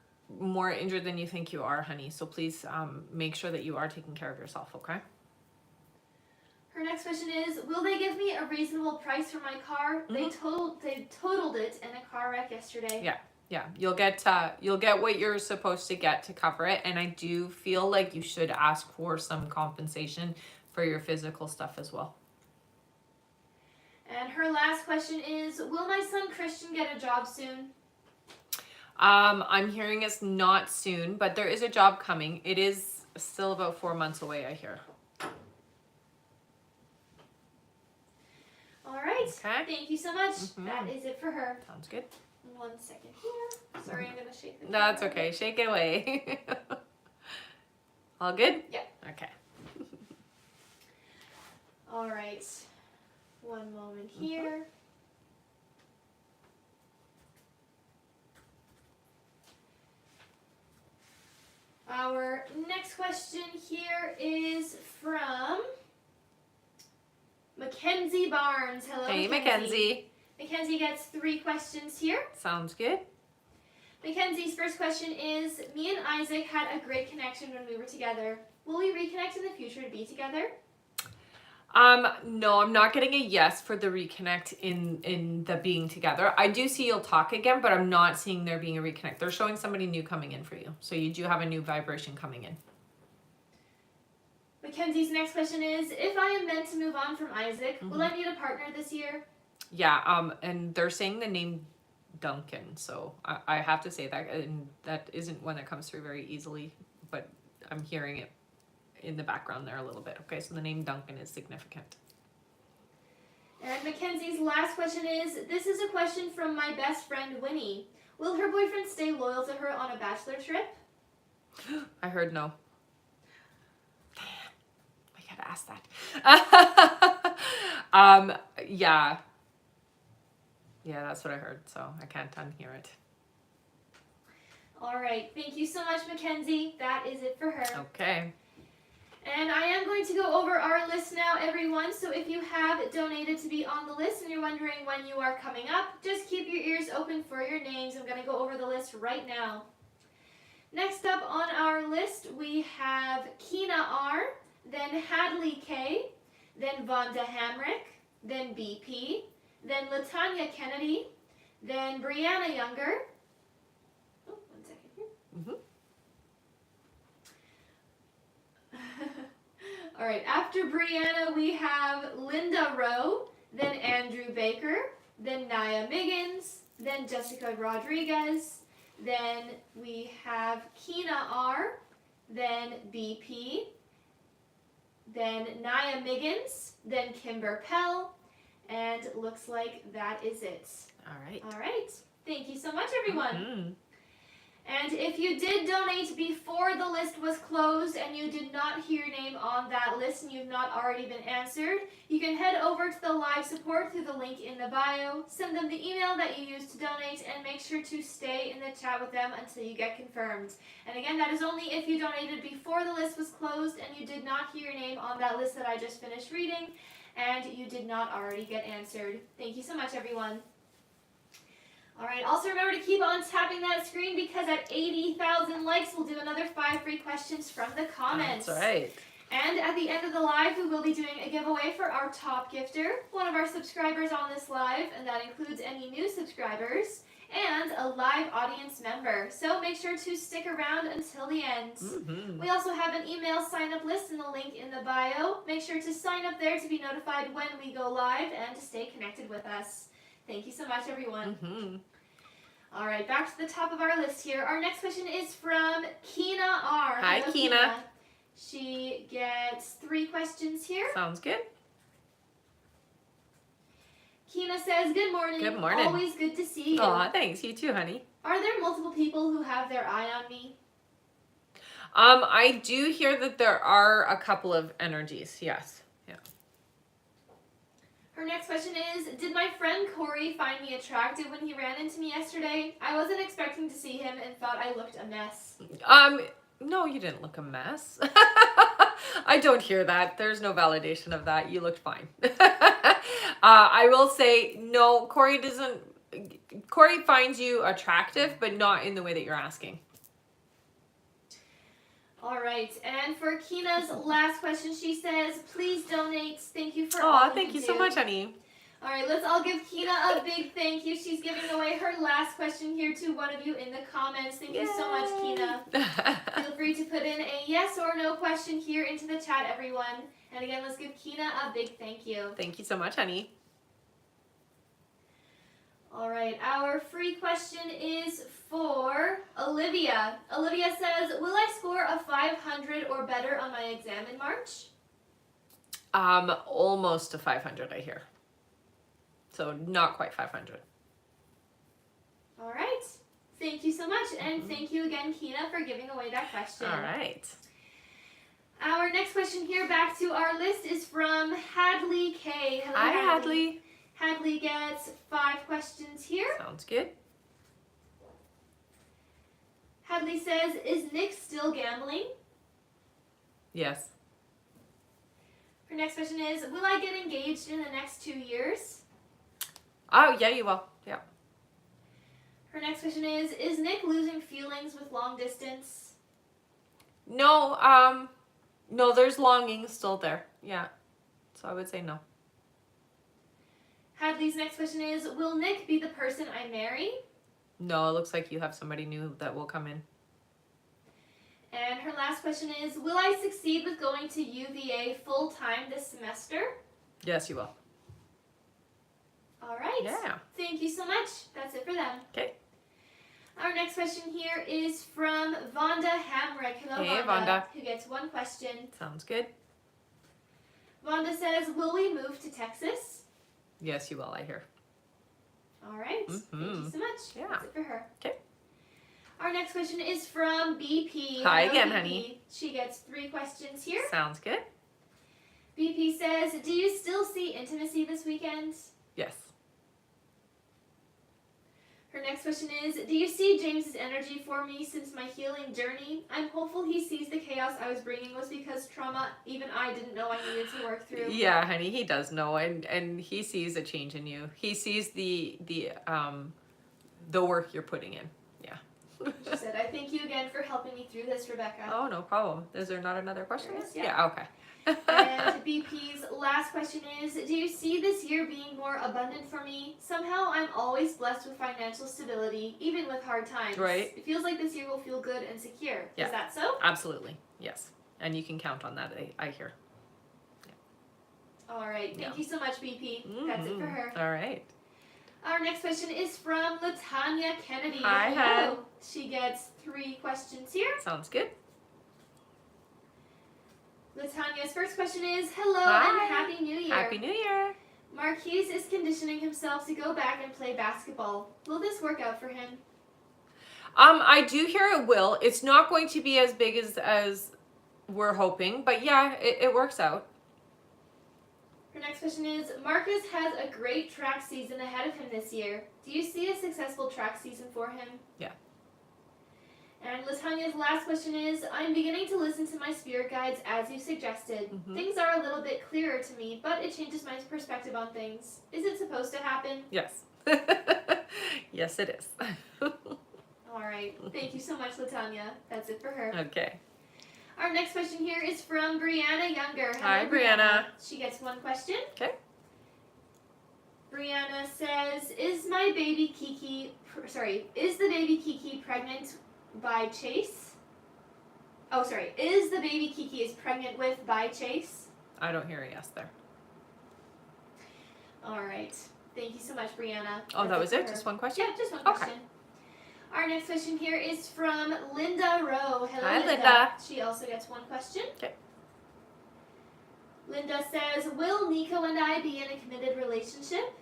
S1: more injured than you think you are, honey. So please make sure that you are taking care of yourself, okay?
S2: Her next question is, will they give me a reasonable price for my car?
S1: Mm-hmm.
S2: They totaled it in a car wreck yesterday.
S1: Yeah, you'll get what you're supposed to get to cover it, and I do feel like you should ask for some compensation for your physical stuff as well.
S2: And her last question is, will my son Christian get a job soon?
S1: I'm hearing it's not soon, but there is a job coming. It is still about 4 months away, I hear.
S2: All right.
S1: Okay.
S2: Thank you so much.
S1: Mm-hmm.
S2: That is it for her.
S1: Sounds good.
S2: 1 second here. Sorry, I'm going to shake the
S1: That's
S2: camera.
S1: okay. Shake it away. All good?
S2: Yeah.
S1: Okay.
S2: All right. 1 moment here. Our next question here is from Mackenzie Barnes. Hello,
S1: Hey, Mackenzie.
S2: Mackenzie gets 3 questions here.
S1: Sounds good.
S2: Mackenzie's first question is, me and Isaac had a great connection when we were together. Will we reconnect in the future to be together?
S1: No, I'm not getting a yes for the reconnect in the being together. I do see you'll talk again, but I'm not seeing there being a reconnect. They're showing somebody new coming in for you. So you do have a new vibration coming in.
S2: Mackenzie's next question is, if I am meant to move on from Isaac, will I need a partner this year?
S1: Yeah, and they're saying the name Duncan, so I have to say that, and that isn't one that comes through very easily, but I'm hearing it in the background there a little bit. Okay, so the name Duncan is significant.
S2: And Mackenzie's last question is, this is a question from my best friend Winnie. Will her boyfriend stay loyal to her on a bachelor trip?
S1: I heard no. Damn, I gotta ask that. Yeah. Yeah, that's what I heard, so I can't unhear it.
S2: All right, thank you so much, Mackenzie. That is it for her.
S1: Okay.
S2: And I am going to go over our list now, everyone. So if you have donated to be on the list and you're wondering when you are coming up, just keep your ears open for your names. I'm going to go over the list right now. Next up on our list, we have Kina R, then Hadley K, then Vonda Hamrick, then BP, then Latanya Kennedy, then Brianna Younger. Oh, 1 second here.
S1: Mm-hmm.
S2: All right, after Brianna, we have Linda Rowe, then Andrew Baker, then Nia Miggins, then Jessica Rodriguez, then we have Kina R, then BP, then Nia Miggins, then Kimber Pell, and looks like that is it.
S1: All right.
S2: All right, thank you so much, everyone.
S1: Mm-hmm.
S2: And if you did donate before the list was closed and you did not hear your name on that list and you've not already been answered, you can head over to the live support through the link in the bio, send them the email that you used to donate, and make sure to stay in the chat with them until you get confirmed. And again, that is only if you donated before the list was closed and you did not hear your name on that list that I just finished reading and you did not already get answered. Thank you so much, everyone. All right, also remember to keep on tapping that screen because at 80,000 likes, we'll do another 5 free questions from the comments.
S1: That's right.
S2: And at the end of the live, we will be doing a giveaway for our top gifter, one of our subscribers on this live, and that includes any new subscribers, and a live audience member. So make sure to stick around until the end.
S1: Mm-hmm.
S2: We also have an email sign-up list in the link in the bio. Make sure to sign up there to be notified when we go live and to stay connected with us. Thank you so much, everyone.
S1: Mm-hmm.
S2: All right, back to the top of our list here. Our next question is from Kina R.
S1: Hi,
S2: Hello,
S1: Kina.
S2: She gets 3 questions here.
S1: Sounds good.
S2: Kina says, good morning.
S1: Good morning.
S2: Always good to see you.
S1: Aw, thanks. You too, honey.
S2: Are there multiple people who have their eye on me?
S1: I do hear that there are a couple of energies. Yes. Yeah.
S2: Her next question is, did my friend Corey find me attractive when he ran into me yesterday? I wasn't expecting to see him and thought I looked a mess.
S1: No, you didn't look a mess. I don't hear that. There's no validation of that. You looked fine. I will say, no, Corey finds you attractive, but not in the way that you're asking.
S2: All right, and for Kina's last question, she says, please donate. Thank you for all
S1: Aw,
S2: that
S1: thank you so
S2: do.
S1: much, honey.
S2: All right, let's all give Kina a big thank you. She's giving away her last question here to one of you in the comments. Thank you so much, Kina. Feel free to put in a yes or no question here into the chat, everyone. And again, let's give Kina a big thank you.
S1: Thank you so much, honey.
S2: All right, our free question is for Olivia. Olivia says, will I score a 500 or better on my exam in March?
S1: Almost to 500, I hear. So not quite 500.
S2: All right. Thank you so much. And thank you again, Kina, for giving away that question.
S1: All right.
S2: Our next question here back to our list is from Hadley K. Hello,
S1: Hi, Hadley.
S2: Hadley gets 5 questions here.
S1: Sounds good.
S2: Hadley says, is Nick still gambling?
S1: Yes.
S2: Her next question is, will I get engaged in the next 2 years?
S1: Oh, yeah, you will. Yeah.
S2: Her next question is Nick losing feelings with long distance?
S1: No, no, there's longing still there. Yeah. So I would say no.
S2: Hadley's next question is, will Nick be the person I marry?
S1: No, it looks like you have somebody new that will come in.
S2: And her last question is, will I succeed with going to UVA full-time this semester?
S1: Yes, you will.
S2: All right.
S1: Yeah.
S2: Thank you so much. That's it for them.
S1: Okay.
S2: Our next question here is from Vonda Hamrick. Hello,
S1: Hey,
S2: Vonda,
S1: Vonda.
S2: who gets 1 question.
S1: Sounds good.
S2: Vonda says, will we move to Texas?
S1: Yes, you will, I hear.
S2: All right. Thank you so much.
S1: Yeah.
S2: That's it for her.
S1: Okay.
S2: Our next question is from BP.
S1: Hi
S2: Hello,
S1: again,
S2: BP.
S1: honey.
S2: She gets 3 questions here.
S1: Sounds good.
S2: BP says, do you still see intimacy this weekend?
S1: Yes.
S2: Her next question is, do you see James's energy for me since my healing journey? I'm hopeful he sees the chaos I was bringing was because trauma even I didn't know I needed to work through.
S1: Yeah, honey, he does know, and he sees a change in you. He sees the work you're putting in. Yeah.
S2: She said, I thank you again for helping me through this, Rebecca.
S1: Oh, no problem. Is there not another question?
S2: There is, yeah.
S1: Yeah, okay.
S2: And BP's last question is, do you see this year being more abundant for me? Somehow I'm always blessed with financial stability, even with hard times.
S1: Right.
S2: It feels like this year will feel good and secure.
S1: Yeah.
S2: Is that so?
S1: Absolutely. Yes. And you can count on that, I hear.
S2: All right. Thank you so much, BP. That's it for her.
S1: All right.
S2: Our next question is from Latanya Kennedy.
S1: Hi,
S2: Hello. She gets 3 questions here.
S1: Sounds good.
S2: Latanya's first question is, hello
S1: Hi.
S2: and Happy New Year.
S1: Happy New Year.
S2: Marquise is conditioning himself to go back and play basketball. Will this work out for him?
S1: I do hear it will. It's not going to be as big as we're hoping, but yeah, it works out.
S2: Her next question is, Marcus has a great track season ahead of him this year. Do you see a successful track season for him?
S1: Yeah.
S2: And Latanya's last question is, I'm beginning to listen to my spirit guides as you suggested. Things are a little bit clearer to me, but it changes my perspective on things. Is it supposed to happen?
S1: Yes. Yes, it is.
S2: All right. Thank you so much, Latanya. That's it for her.
S1: Okay.
S2: Our next question here is from Brianna Younger. Hello,
S1: Hi, Brianna.
S2: She gets 1 question.
S1: Okay.
S2: Brianna says, is the baby Kiki pregnant by Chase? Oh, sorry. Is the baby Kiki is pregnant with by Chase?
S1: I don't hear a yes there.
S2: All right. Thank you so much, Brianna.
S1: Oh, that was it? Just 1 question?
S2: Yeah, just 1
S1: Okay.
S2: question. Our next question here is from Linda Rowe. Hello,
S1: Hi,
S2: Linda.
S1: Linda.
S2: She also gets 1 question.
S1: Okay.
S2: Linda says, will Nico and I be in a committed relationship?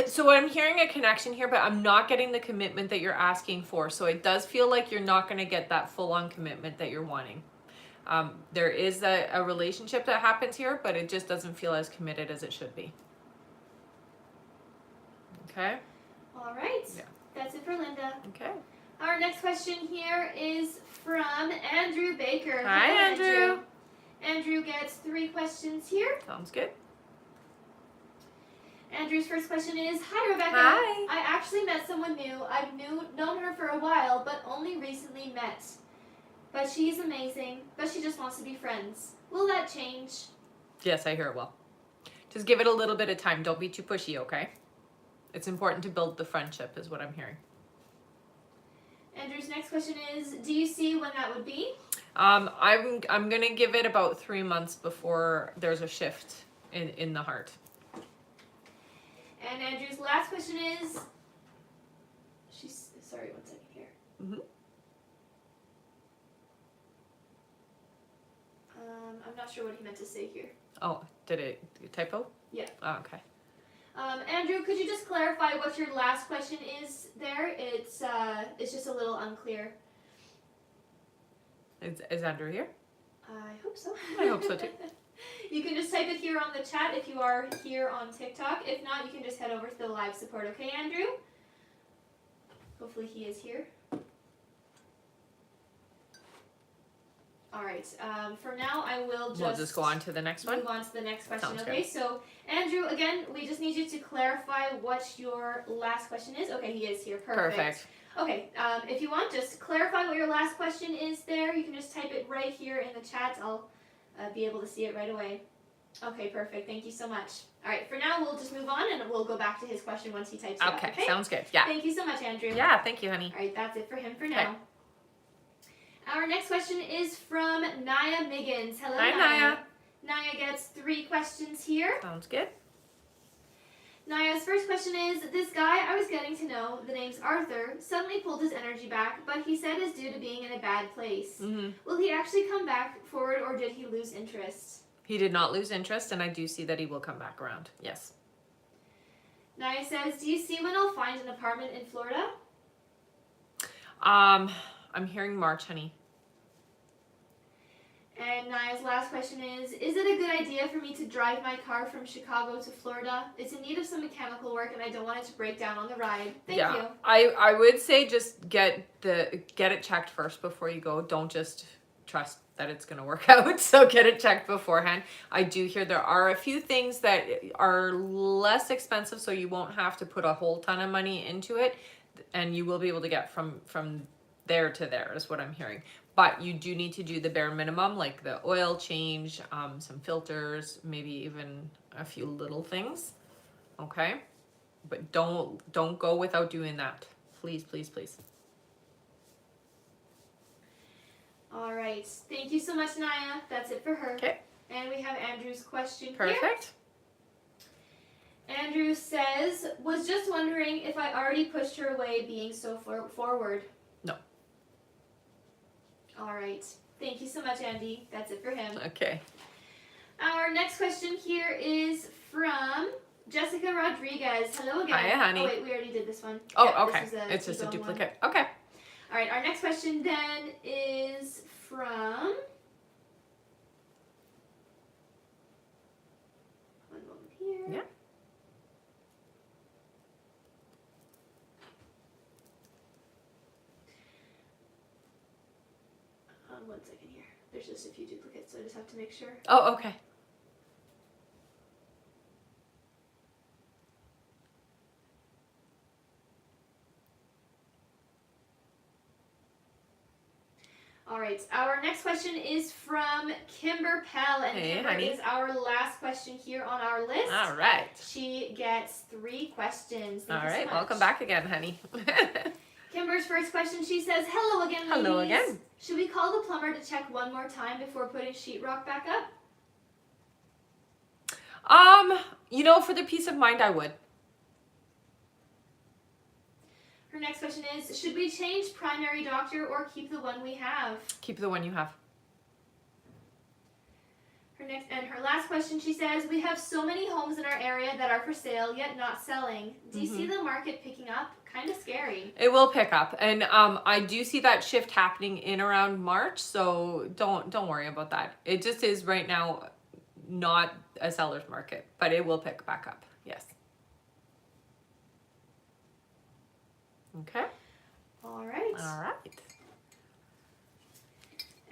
S1: So I'm hearing a connection here, but I'm not getting the commitment that you're asking for. So it does feel like you're not going to get that full-on commitment that you're wanting. There is a relationship that happens here, but it just doesn't feel as committed as it should be. Okay?
S2: All right.
S1: Yeah.
S2: That's it for Linda.
S1: Okay.
S2: Our next question here is from Andrew Baker.
S1: Hi,
S2: Hello,
S1: Andrew.
S2: Andrew gets 3 questions here.
S1: Sounds good.
S2: Andrew's first question is, hi, Rebecca.
S1: Hi.
S2: I actually met someone new. I've known her for a while, but only recently met. But she's amazing, but she just wants to be friends. Will that change?
S1: Yes, I hear it will. Just give it a little bit of time. Don't be too pushy, okay? It's important to build the friendship is what I'm hearing.
S2: Andrew's next question is, do you see when that would be?
S1: I'm going to give it about 3 months before there's a shift in the heart.
S2: And Andrew's last question is, sorry, 1 second here. I'm not sure what he meant to say here.
S1: Oh, did it typo?
S2: Yeah.
S1: Oh, okay.
S2: Andrew, could you just clarify what your last question is there? It's just a little unclear.
S1: Is Andrew here?
S2: I hope so.
S1: I hope so too.
S2: You can just type it here on the chat if you are here on TikTok. If not, you can just head over to the live support. Okay, Andrew? Hopefully he is here. All right. For now, I will
S1: We'll just go on to the next one.
S2: Move on to the next question.
S1: Sounds
S2: Okay.
S1: good.
S2: So, Andrew, again, we just need you to clarify what your last question is. Okay, he is here. Perfect. Okay. If you want, just clarify what your last question is. There, you can just type it right here in the chat. I'll be able to see it right away. Okay, perfect. Thank you so much. All right, for now, we'll just move on, and we'll go back to his question once he types it up.
S1: Okay, sounds good. Yeah.
S2: Thank you so much, Andrew.
S1: Yeah, thank you, honey.
S2: All right, that's it for him for now. Our next question is from Naya Miggins. Hello,
S1: Hi, Naya.
S2: Naya gets 3 questions here.
S1: Sounds good.
S2: Naya's first question is, this guy I was getting to know, the name's Arthur, suddenly pulled his energy back, but he said it's due to being in a bad place. Will he actually come back forward, or did he lose interest?
S1: He did not lose interest, and I do see that he will come back around. Yes.
S2: Naya says, do you see when I'll find an apartment in Florida?
S1: I'm hearing March, honey.
S2: And Naya's last question is it a good idea for me to drive my car from Chicago to Florida? It's in need of some mechanical work and I don't want it to break down on the ride. Thank you.
S1: I would say just get it checked first before you go. Don't just trust that it's going to work out. So get it checked beforehand. I do hear there are a few things that are less expensive, so you won't have to put a whole ton of money into it, and you will be able to get from there to there is what I'm hearing. But you do need to do the bare minimum, like the oil change, some filters, maybe even a few little things. Okay? But don't go without doing that. Please, please, please.
S2: All right. Thank you so much, Naya. That's it for her.
S1: Okay.
S2: And we have Andrew's question
S1: Perfect.
S2: here. Andrew says, was just wondering if I already pushed her away being so forward.
S1: No.
S2: All right. Thank you so much, Andy. That's it for him.
S1: Okay.
S2: Our next question here is from Jessica Rodriguez. Hello again.
S1: Hi, honey.
S2: Oh, wait, we already did this one.
S1: Oh,
S2: Yeah,
S1: okay. It's just a duplicate. One. Okay.
S2: All right, our next question then is from... One moment here.
S1: Yeah.
S2: One second here. There's just a few duplicates, so I just have to make sure.
S1: Oh, okay.
S2: All right, our next question is from Kimber Pell, and
S1: hey,
S2: Kimber
S1: honey.
S2: is our last question here on our list.
S1: All right.
S2: She gets 3 questions. Thank
S1: All
S2: you so
S1: right,
S2: much.
S1: welcome back again, honey.
S2: Kimber's first question, she says, hello again, ladies.
S1: Hello again.
S2: Should we call the plumber to check one more time before putting sheetrock back up?
S1: You know, for the peace of mind, I would.
S2: Her next question is, should we change primary doctor or keep the one we have?
S1: Keep the one you have.
S2: Her last question, she says, we have so many homes in our area that are for sale yet not selling. Do you see the market picking up? Kind of scary.
S1: It will pick up, and I do see that shift happening in around March, so don't worry about that. It just is right now not a seller's market, but it will pick back up. Yes. Okay.
S2: All right.
S1: All right.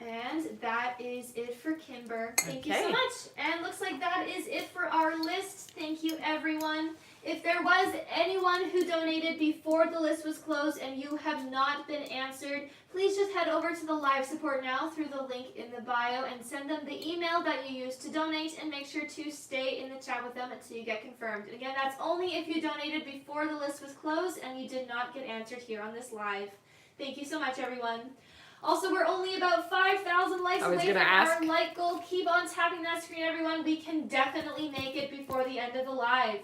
S2: And that is it for Kimber. Thank you so
S1: Okay.
S2: much. And looks like that is it for our list. Thank you, everyone. If there was anyone who donated before the list was closed and you have not been answered, please just head over to the live support now through the link in the bio and send them the email that you used to donate, and make sure to stay in the chat with them until you get confirmed. And again, that's only if you donated before the list was closed and you did not get answered here on this live. Thank you so much, everyone. Also, we're only about 5,000 likes away from our like goal. Keep on tapping that screen, everyone. We can definitely make it before the end of the live.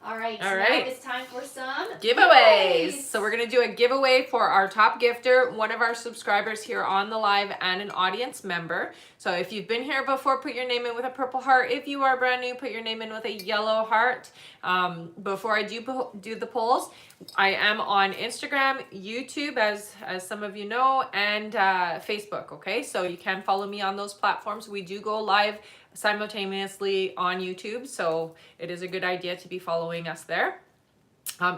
S2: All right. Now it's time for some
S1: giveaways. So we're going to do a giveaway for our top gifter, one of our subscribers here on the live, and an audience member. So if you've been here before, put your name in with a purple heart. If you are brand new, put your name in with a yellow heart. Before I do the polls, I am on Instagram, YouTube, as some of you know, and Facebook, okay? So you can follow me on those platforms. We do go live simultaneously on YouTube, so it is a good idea to be following us there.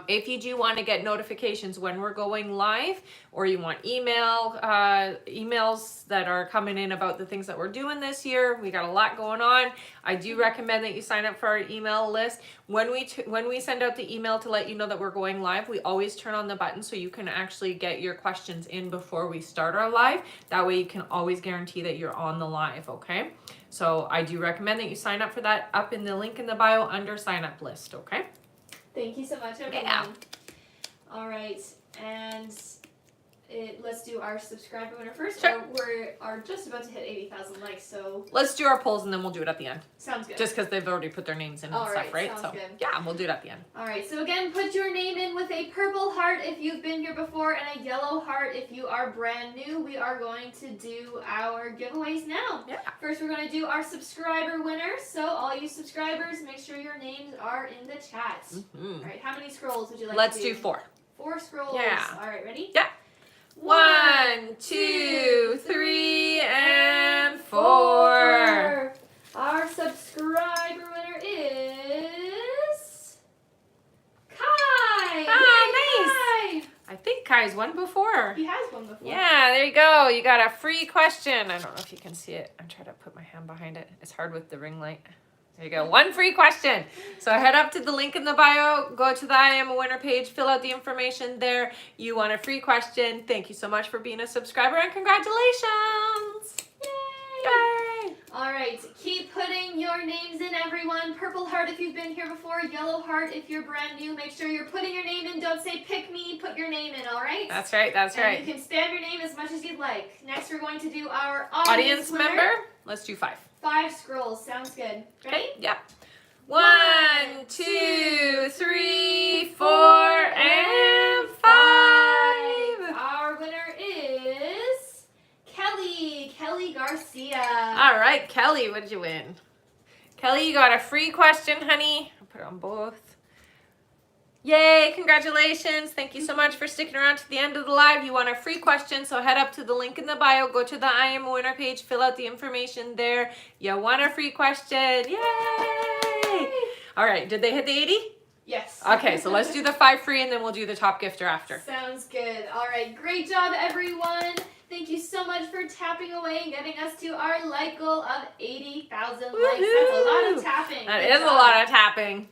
S1: If you do want to get notifications when we're going live, or you want emails that are coming in about the things that we're doing this year, we got a lot going on. I do recommend that you sign up for our email list. When we send out the email to let you know that we're going live, we always turn on the button so you can actually get your questions in before we start our live. That way you can always guarantee that you're on the live, okay? So I do recommend that you sign up for that up in the link in the bio under sign up list, okay?
S2: Thank you so much, everyone.
S1: Yeah.
S2: All right, and let's do our subscriber winner first.
S1: Sure.
S2: We are just about to hit 80,000 likes, so
S1: Let's do our polls and then we'll do it at the end.
S2: sounds good.
S1: Just because they've already put their names in and
S2: All
S1: stuff, right?
S2: sounds
S1: So
S2: good.
S1: yeah, we'll do it at the end.
S2: All right, so again, put your name in with a purple heart if you've been here before and a yellow heart if you are brand new. We are going to do our giveaways now.
S1: Yeah.
S2: First, we're going to do our subscriber winners. So all you subscribers, make sure your names are in the chat.
S1: Mm-hmm.
S2: All right, how many scrolls would you like
S1: Let's
S2: to do?
S1: do 4.
S2: 4 scrolls.
S1: Yeah.
S2: All right, ready?
S1: Yeah. 1, 2, 3, and 4.
S2: Our subscriber winner is Kai.
S1: Ah,
S2: Yay,
S1: nice. I think Kai's won before.
S2: Kai. He has one before.
S1: Yeah, there you go. You got a free question. I don't know if you can see it. I'm trying to put my hand behind it. It's hard with the ring light. There you go. 1 free question. So head up to the link in the bio. Go to the I Am a Winner page. Fill out the information there. You won a free question. Thank you so much for being a subscriber and congratulations. Yay.
S2: All right, keep putting your names in, everyone. Purple heart if you've been here before, yellow heart if you're brand new. Make sure you're putting your name in. Don't say pick me, put your name in, all right?
S1: That's right. That's
S2: and
S1: right.
S2: you can spam your name as much as you'd like. Next, we're going to do our
S1: Audience
S2: winner.
S1: member. Let's do 5.
S2: 5 scrolls. Sounds good. Ready?
S1: Okay. Yep. 1, 2, 3, 4, and 5.
S2: Our winner is Kelly Garcia.
S1: All right, Kelly, what did you win? Kelly, you got a free question, honey. I'll put it on both. Yay, congratulations. Thank you so much for sticking around to the end of the live. You won a free question, so head up to the link in the bio. Go to the I Am a Winner page. Fill out the information there. You won a free question. Yay! All right, did they hit the 80?
S2: Yes.
S1: Okay, so let's do the 5 free, and then we'll do the top gifter after.
S2: Sounds good. All right, great job, everyone. Thank you so much for tapping away and getting us to our like goal of 80,000 likes. That's a lot of tapping.
S1: That
S2: Good
S1: is a
S2: job.
S1: lot of tapping.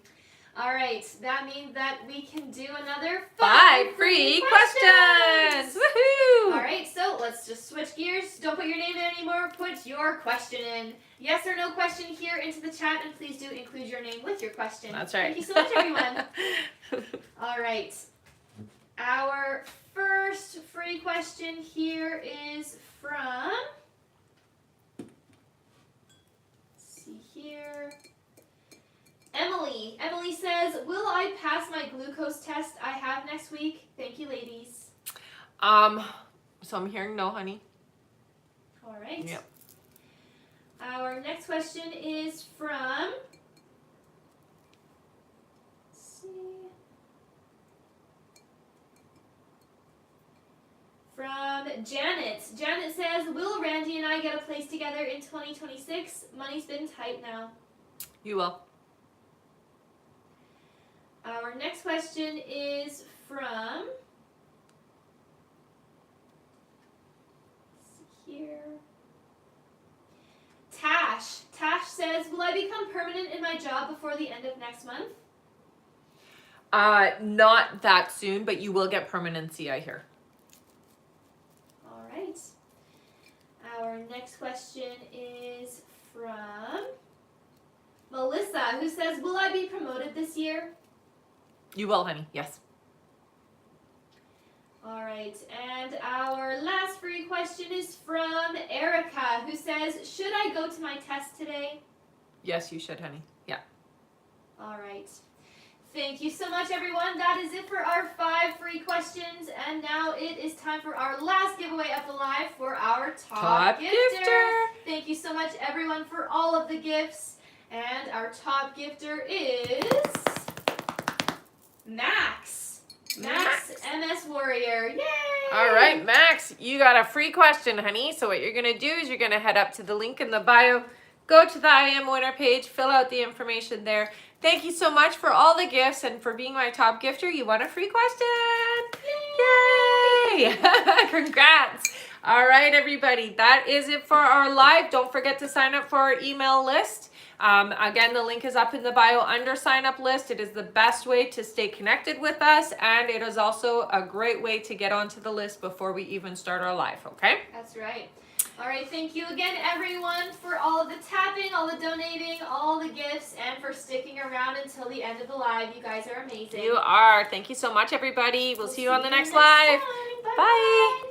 S2: All right, that means that we can do another
S1: 5 free questions. Woohoo!
S2: All right, so let's just switch gears. Don't put your name in anymore. Put your question in. Yes or no question here into the chat, and please do include your name with your question.
S1: That's right.
S2: Thank you so much, everyone. All right. Our first free question here is from, let's see here, Emily. Emily says, will I pass my glucose test I have next week? Thank you, ladies.
S1: So I'm hearing no, honey.
S2: All right.
S1: Yep.
S2: Our next question is from, let's see, from Janet. Janet says, will Randy and I get a place together in 2026? Money's been tight now.
S1: You will.
S2: Our next question is from, let's see here, Tash. Tash says, will I become permanent in my job before the end of next month?
S1: Not that soon, but you will get permanency, I hear.
S2: All right. Our next question is from Melissa, who says, will I be promoted this year?
S1: You will, honey. Yes.
S2: All right. And our last free question is from Erica, who says, should I go to my test today?
S1: Yes, you should, honey. Yeah.
S2: All right. Thank you so much, everyone. That is it for our 5 free questions. And now it is time for our last giveaway of the live for our top gifter. Thank you so much, everyone, for all of the gifts. And our top gifter is Max. Max, MS Warrior. Yay!
S1: All right, Max, you got a free question, honey. So what you're going to do is you're going to head up to the link in the bio, go to the I Am Winner page, fill out the information there. Thank you so much for all the gifts and for being my top gifter. You won a free question. Yay! Congrats. All right, everybody. That is it for our live. Don't forget to sign up for our email list. Again, the link is up in the bio under sign up list. It is the best way to stay connected with us, and it is also a great way to get onto the list before we even start our live, okay?
S2: That's right. All right, thank you again, everyone, for all of the tapping, all the donating, all the gifts, and for sticking around until the end of the live. You guys are amazing.
S1: You are. Thank you so much, everybody. We'll see you on the next live.
S2: Time.
S1: Bye.